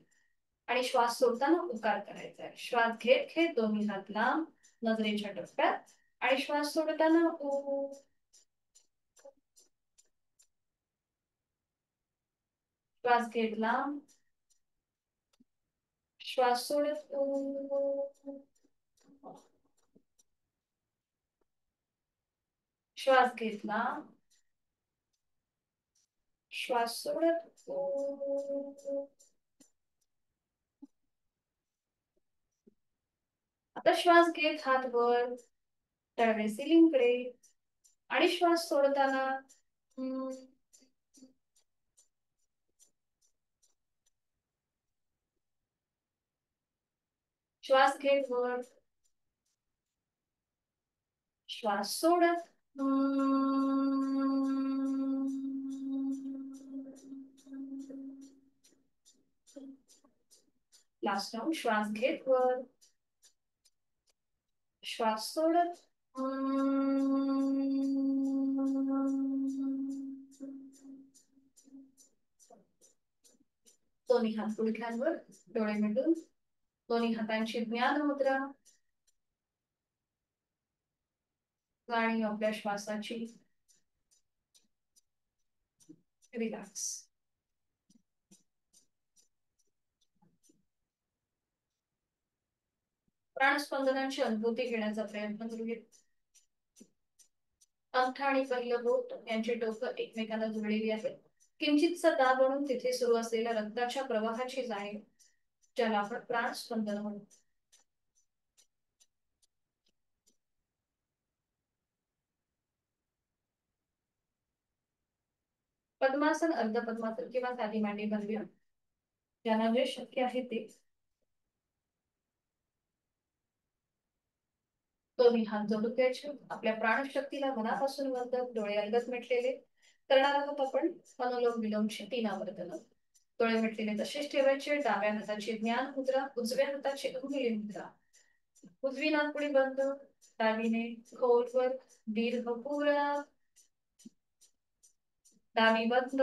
आणि श्वास सोडताना उकार करायचा आहे. श्वास घेत घेत दोन्ही हात लांब नजरेच्या टप्प्यात आणि श्वास सोडताना श्वास घेत लांब, श्वास सोडत श्वास घेत लांब, श्वास सोडत आता श्वास घेत हात वर तळवे सिलिंगकडे आणि श्वास सोडताना श्वास घेत वर, श्वास सोडत लास्ट राउंड. श्वास घेत वर, श्वास सोडत दोन्ही हात गुडघ्यांवर, डोळे मिटून दोन्ही हातांची ज्ञान मुद्रा आणि आपल्या श्वासाची रिलॅक्स. प्राणस्पंदनांची अनुभूती घेण्याचा प्रयत्न करूया. अंगठा आणि पहिलं बोट यांची डोकं एकमेकांना जोडलेली आहेत. किंचितसा दाब म्हणून तिथे सुरू असलेल्या रक्ताच्या प्रवाहाची जाणीव, ज्याला आपण प्राणस्पंदन म्हणतो. पद्मासन, अर्ध पद्मासन किंवा साधी मांडी बनवूया. ज्यांना जे शक्य आहे ते. दोन्ही हात जोडून घ्यायचे. आपल्या प्राणशक्तीला मनापासून वंदन. डोळे अलगद मिटलेले. करणार आहोत आपण अनुलोम विलोमची 3 आवर्तन. डोळे मिटलेले तसेच ठेवायचे. डाव्या हाताची ज्ञान मुद्रा, उजव्या हाताची अंगुली मुद्रा. उजवी नाकपुडी बंद. डावीने खोलवर दीर्घ पुरा. डावी बंद.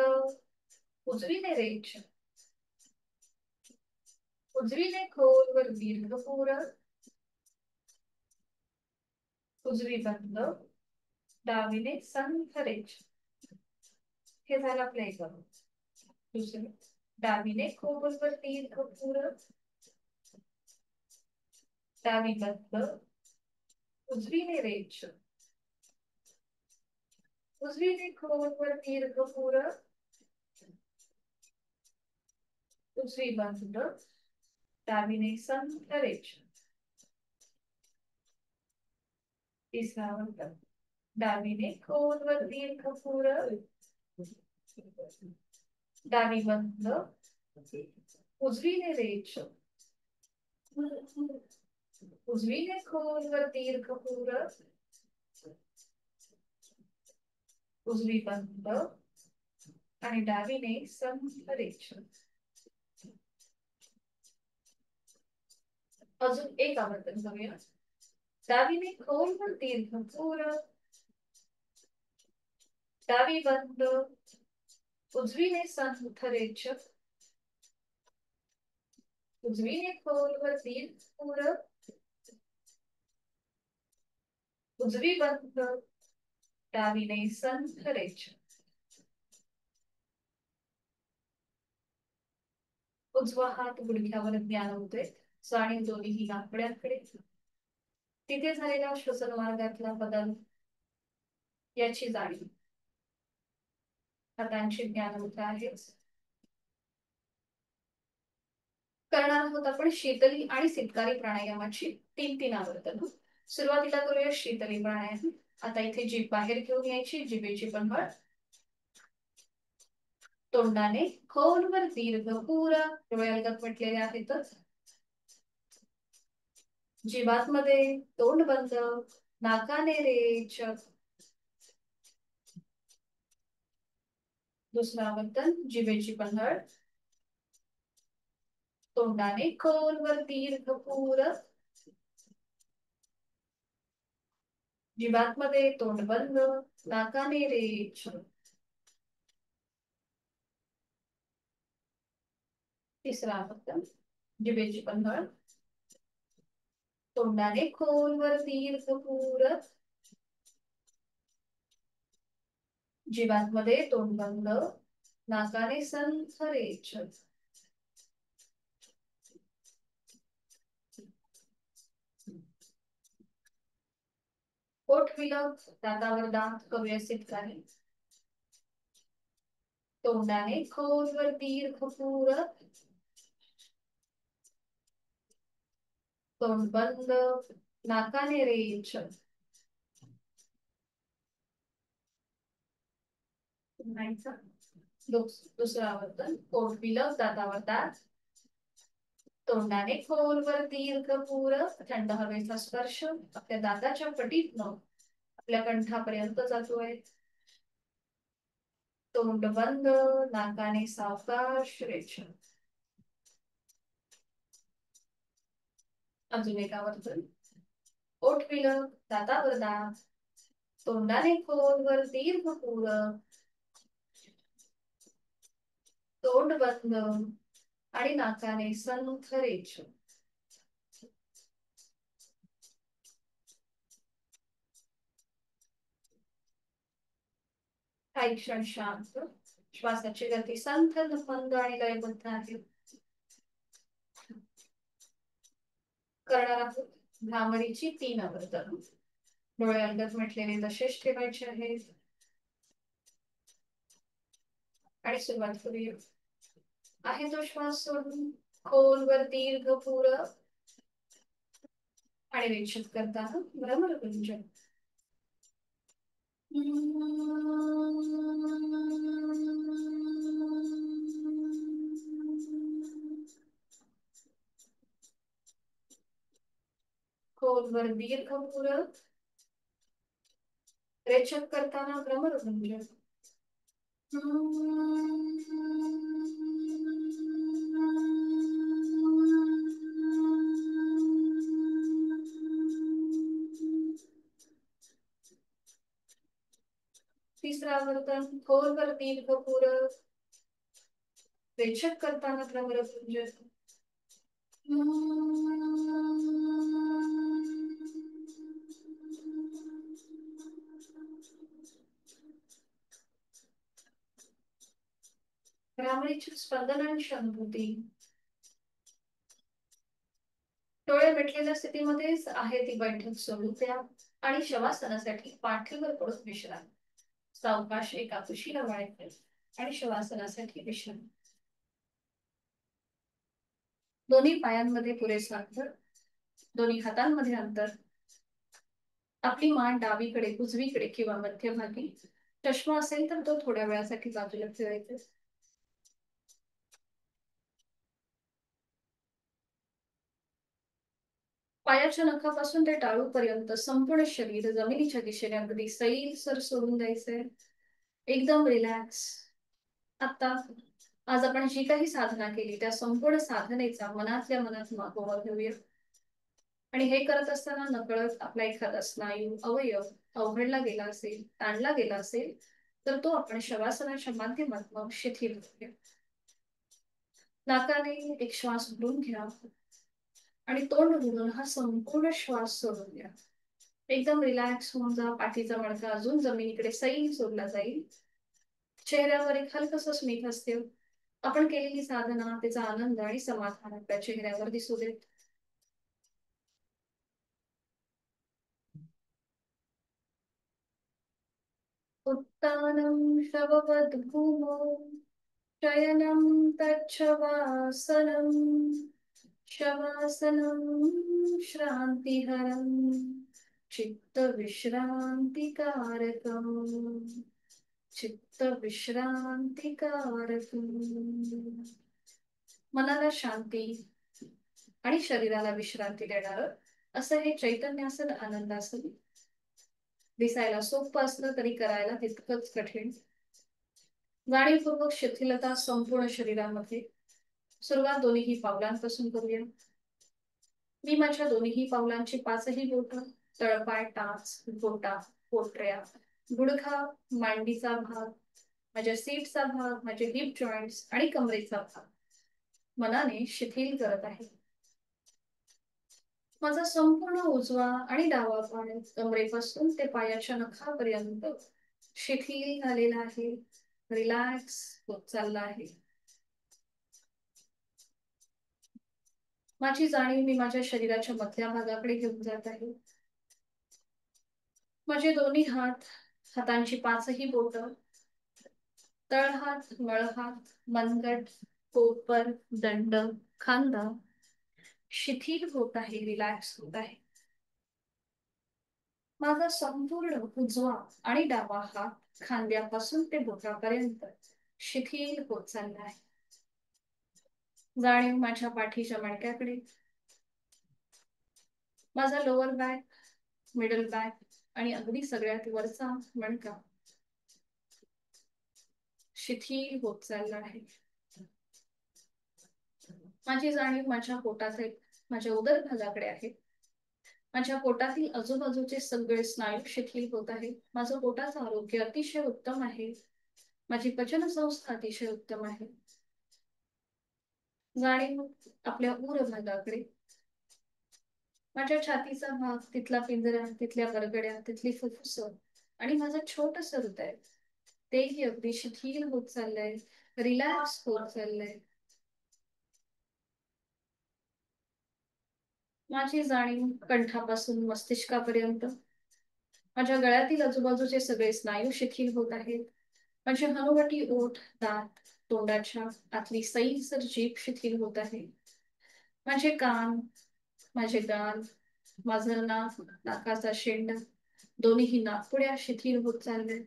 उजवीने रेच. उजवीने खोलवर दीर्घ पुरा. उजवी बंद. डावीने संथ रेच. हे झालं आपलं एक. दुसरं डावीने खोलवर दीर्घ पुरा. डावी बंद. उजवीने रेच. उजवीने खोलवर दीर्घ पुरा. उजवी बंद. डावीने संथ रेच. तिसरा वर्ग. डावीने खोलवर दीर्घ पुरा. डावी बंद. उजवीने रेच. उजवीने खोलवर दीर्घ पुरा. उजवी बंद. आणि डावीने संथ रेच. अजून एक आवर्तन करूया. डावीने खोलवर दीर्घ पुरा. डावी बंद. उजवीने संथ रेच. उजवीने खोलवर दीर्घ पुरा. उजवी बंद. डावीने संथ रेच. उजवा हात गुडघ्यावर ज्ञान होते. जाणीव दोन्ही नाकपुड्यांकडे. तिथे झालेला श्वसन मार्गातला बदल याची जाणीव. हातांची ज्ञान होत आहे. करणार आहोत आपण शीतली आणि सितकारी प्राणायामाची 3 आवर्तन. सुरुवातीला करूया शीतली प्राणायाम. आता इथे जीभ बाहेर घेऊन यायची. जिभेची पंगळ. तोंडाने खोलवर दीर्घ पुरा. डोळे अलगद मिटलेले आहेतच. जिभात मध्ये. तोंड बंद. नाकाने रेच. दुसरं आवर्तन. जिभेची पंगळ. तोंडाने खोलवर दीर्घ पुरा. जिभात मध्ये. तोंड बंद. नाकाने रेच. तिसरा आवर्तन. जिभेची पंगळ. तोंडाने खोलवर दीर्घ पुरा. जिभात मध्ये. तोंड बंद. नाकाने संथ रेच. ओठ विलग. दातावर दात. करूया सितकारी. तोंडाने खोलवर दीर्घ पुरा. तोंड बंद. नाकाने रेच. दुसरं आवर्तन. ओठ विलग. दातावर दात. तोंडाने खोलवर दीर्घ पुरा. थंड हवेचा स्पर्श आपल्या दाताच्या पटीतनं आपल्या कंठापर्यंत जातोय. तोंड बंद. नाकाने सावकाश रेच. अजून एक आवर्तन. ओठ विलग. दातावर दात. तोंडाने खोलवर दीर्घ पुरा. तोंड बंद. आणि नाकाने संथ रेच. काही क्षण शांत. श्वासाची गती संथ, मंद आणि लयबद्ध आहे. करणार आहोत भ्रामरीची 3 आवर्तन. डोळे अलगद मिटलेले तसेच ठेवायचे आहेत. आणि सुरुवात करूया. आहे तो श्वास सोडून खोलवर दीर्घ पुरा. आणि विक्षित करताना भ्रमरकुंज. खोलवर दीर्घ पुरत रेचक करताना भ्रमरगुंज. तिसरा वर्तन खोलवर दीर्घ पुरत रेचक करताना भ्रमरगुंज. भ्रामरीच्या स्पंदनांची अनुभूती. डोळे मिटलेल्या स्थितीमध्येच आहे ती बैठक सुरू द्या आणि शवासनासाठी पाठीवर पडून विश्राम. सावकाश एका कुशीला वळायचे आणि शवासनासाठी विश्राम. दोन्ही पायांमध्ये पुरेसा अंतर, दोन्ही हातांमध्ये अंतर. आपली मान डावीकडे, उजवीकडे किंवा मध्यभागी. चष्मा असेल तर तो थोड्या वेळासाठी बाजूला फिरायचा. पायाच्या नखापासून ते टाळूपर्यंत संपूर्ण शरीर जमिनीच्या दिशेने अगदी सैलसर सोडून द्यायचंय. एकदम रिलॅक्स. आता आज आपण जी काही साधना केली त्या संपूर्ण साधनेचा मनातल्या मनात मागोवा घेऊया. आणि हे करत असताना नकळत आपला एखादा स्नायू अवयव अवघडला गेला असेल, ताणला गेला असेल तर तो आपण शवासनाच्या माध्यमातून शिथिल करूया. नाकाने एक श्वास भरून घ्या आणि तोंड उघडून हा संपूर्ण श्वास सोडून द्या. एकदम रिलॅक्स होऊन जा. पाठीचा मणका अजून जमिनीकडे सैल सोडला जाईल. चेहऱ्यावर एक हलकसं स्मित असते. आपण केलेली साधना, त्याचा आनंद आणि समाधान आपल्या चेहऱ्यावर दिसू देत. उत्तानं शववद्भूमौ शयनं तच्छवासनं शवासनं श्रान्तिहरं चित्तविश्रान्तिकारकम् चित्तविश्रान्तिकारकम्. मनाला शांती आणि शरीराला विश्रांती देणारं असं हे चैतन्यासन, आनंदासन. दिसायला सोपं असलं तरी करायला तितकंच कठीण. जाणीवपूर्वक शिथिलता संपूर्ण शरीरामध्ये. सुरुवात दोन्ही पावलांपासून करूया. मी माझ्या दोन्ही पावलांची पाचही बोट, तळपाय, टाच, बोटा, पोटऱ्या, गुडघा, मांडीचा भाग, माझ्या सीटचा भाग, माझे हिप जॉइंट्स आणि कमरेचा भाग मनाने शिथिल करत आहे. माझा संपूर्ण उजवा आणि डावा पाय कमरेपासून ते पायाच्या नखापर्यंत शिथिल झालेला आहे. रिलॅक्स होत चालला आहे. माझी जाणीव मी माझ्या शरीराच्या मधल्या भागाकडे घेऊन जात आहे. माझे दोन्ही हात, हातांची पाचही बोट, तळहात, मळहात, मनगट, कोपर, दंड, खांदा शिथिल होत आहे, रिलॅक्स होत आहे. माझा संपूर्ण उजवा आणि डावा हात खांद्यापासून ते बोटापर्यंत शिथिल होत चालला आहे. जाणीव माझ्या पाठीच्या मणक्याकडे. माझा लोअर बॅक, मिडल बॅक आणि अगदी सगळ्यात वरचा मणका शिथिल होत चालला आहे. माझी जाणीव माझ्या पोटाचे, माझ्या उदर भागाकडे आहे. माझ्या पोटातील आजूबाजूचे सगळे स्नायू शिथिल होत आहे. माझं पोटाचं आरोग्य अतिशय उत्तम आहे. माझी पचन संस्था अतिशय उत्तम आहे. जाणीव आपल्या उर भागाकडे. माझ्या छातीचा भाग, तिथला पिंजरा, तिथल्या गरगड्या, तिथली फुफ्फुस आणि माझं छोटस हृदय तेही अगदी शिथिल होत चाललंय, रिलॅक्स होत चाललंय. माझी जाणीव कंठापासून मस्तिष्कापर्यंत. माझ्या गळ्यातील आजूबाजूचे सगळे स्नायू शिथिल होत आहेत. माझे हनुवटी, ओठ, दात, तोंडाच्या आतली सैलसर जीभ शिथिल होत आहे. माझे कान, माझे गाल, माझं नाक, नाकाचा शेंडा, दोन्ही नाकपुड्या शिथिल होत चालले.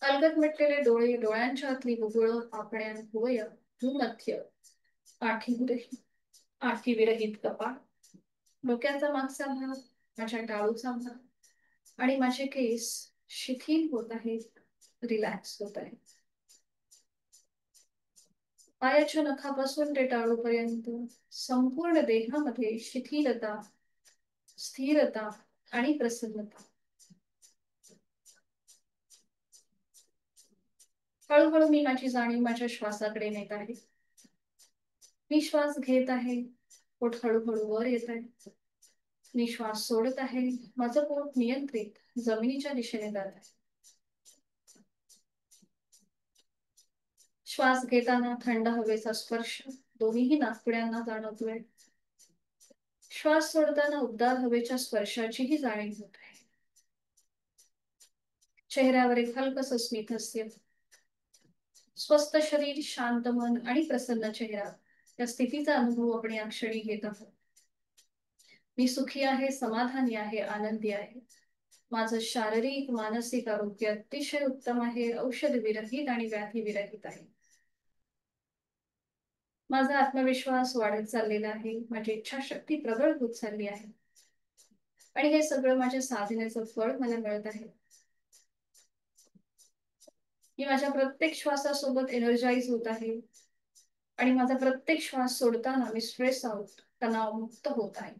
अलगद मिटलेले डोळे, डोळ्यांच्या आतली बुबुळ, पापण्या, भुवया, भूमध्य, आठीविरहित कपाळ, डोक्याचा मागचा भाग, माझ्या टाळूचा भाग आणि माझे केस शिथिल होत आहेत, रिलॅक्स होत आहेत. पायाच्या नखापासून ते टाळूपर्यंत संपूर्ण देहामध्ये शिथिलता, स्थिरता आणि प्रसन्नता. हळूहळू मी माझी जाणीव माझ्या श्वासाकडे नेत आहे. मी श्वास घेत आहे, पोट हळूहळू वर येत आहे. मी श्वास सोडत आहे, माझं पोट नियंत्रित जमिनीच्या दिशेने जात आहे. श्वास घेताना थंड हवेचा स्पर्श दोन्हीही नाकपुड्यांना जाणवतोय. श्वास सोडताना उबदार हवेच्या स्पर्शाचीही जाणीव होत आहे. चेहऱ्यावर एक हलकस स्मितहास्य. स्वस्थ शरीर, शांत मन आणि प्रसन्न चेहरा या स्थितीचा अनुभव आपण या क्षणी घेत आहोत. मी सुखी आहे, समाधानी आहे, आनंदी आहे. माझं शारीरिक मानसिक आरोग्य अतिशय उत्तम आहे, औषध विरहित आणि व्याधी विरहित आहे. माझा आत्मविश्वास वाढत चाललेला आहे, माझी इच्छाशक्ती प्रबळ होत चालली आहे आणि हे सगळं माझ्या साधनेचं फळ मला मिळत आहे. मी माझ्या प्रत्येक श्वासासोबत एनर्जाइज होत आहे आणि माझा प्रत्येक श्वास सोडताना मी स्ट्रेस आउट, तणावमुक्त होत आहे.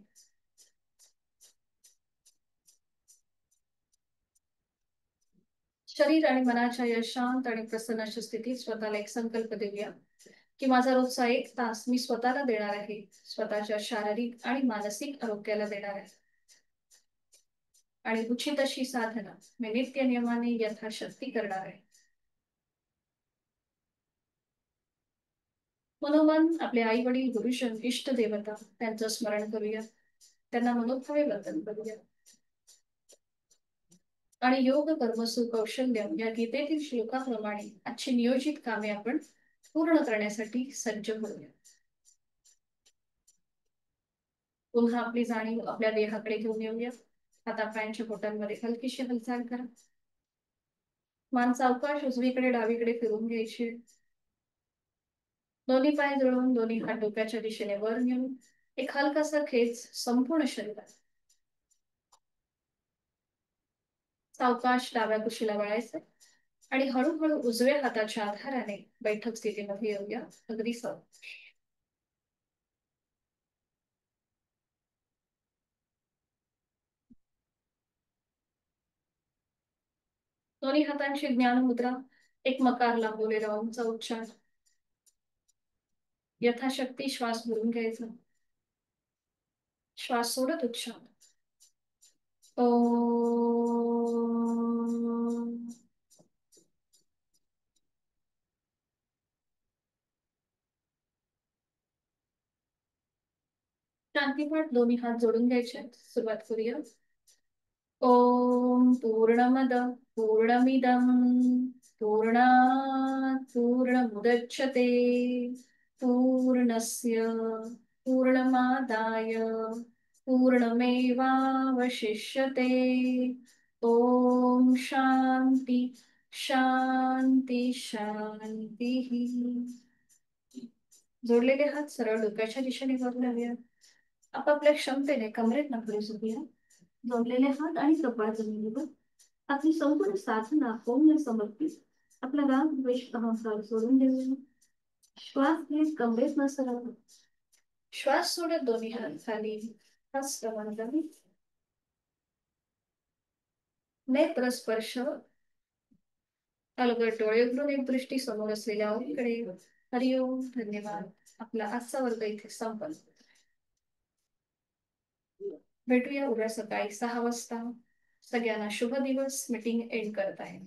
शरीर आणि मनाच्या या शांत आणि प्रसन्न अशा स्थितीत स्वतःला एक संकल्प देऊया की माझा रोजचा 1 तास मी स्वतःला देणार आहे, स्वतःच्या शारीरिक आणि मानसिक आरोग्याला देणार आहे. आणि उचित अशी साधना मी नित्य नियमाने यथाशक्ती करणार आहे. मनोमन आपले आई वडील, गुरुजन, इष्ट देवता त्यांचं स्मरण करूया, त्यांना मनोभावे वंदन करूया आणि योग कर्मसु कौशल्य या गीतेतील श्लोकाप्रमाणे आजची नियोजित कामे आपण पूर्ण करण्यासाठी सज्ज होऊया. पुन्हा आपली जाणीव आपल्या देहाकडे घेऊन येऊया. हातापायांच्या बोटांमध्ये हलकीशी हालचाल करा. मान सावकाश उजवीकडे डावीकडे फिरून घ्यायची. दोन्ही पाय जुळवून दोन्ही हात डोक्याच्या दिशेने वर नेऊन एक हलकासा खेच संपूर्ण शरीरात. सावकाश डाव्या कुशीला वळायचं आणि हळूहळू उजव्या हाताच्या आधाराने बैठक स्थितीमध्ये येऊया. अगदी सावकाश. दोन्ही हातांची ज्ञान मुद्रा, एक मकार लांबवलेला ओमचा उच्चार. यथाशक्ती श्वास भरून घ्यायचा. श्वास सोडत उच्चार. ओम. शांतीपाठ दोन्ही हात जोडून घ्यायचे. सुरुवात करूया. ओम पूर्णमद पूर्णमिदं पूर्णात् पूर्णमुदच्यते पूर्णस्य पूर्णमादाय पूर्णमेवावशिष्यते. ओम शांती शांती शांती. जोडलेले हात सरळ डोक्याच्या दिशेने करूया. आपापल्या क्षमतेने कमरेत नखरे झोपूया. जोडलेले हात आणि कपाळ जमिनीवर. आपली संपूर्ण साधना ओमला समर्पित आपला राग द्वेष अहंकार सोडून देऊया. श्वास घेत कमरेत न सरळ. श्वास सोडत दोन्ही हात खाली. हस्त मंदावी. नेत्र स्पर्श. अलगद डोळे उघडून एक दृष्टी समोर असलेल्या ओमकडे. हरिओम. धन्यवाद. आपला आजचा वर्ग इथे संपला. भेटूया उद्या सकाळी 6 वाजता. सगळ्यांना शुभ दिवस. मीटिंग एंड करत आहे.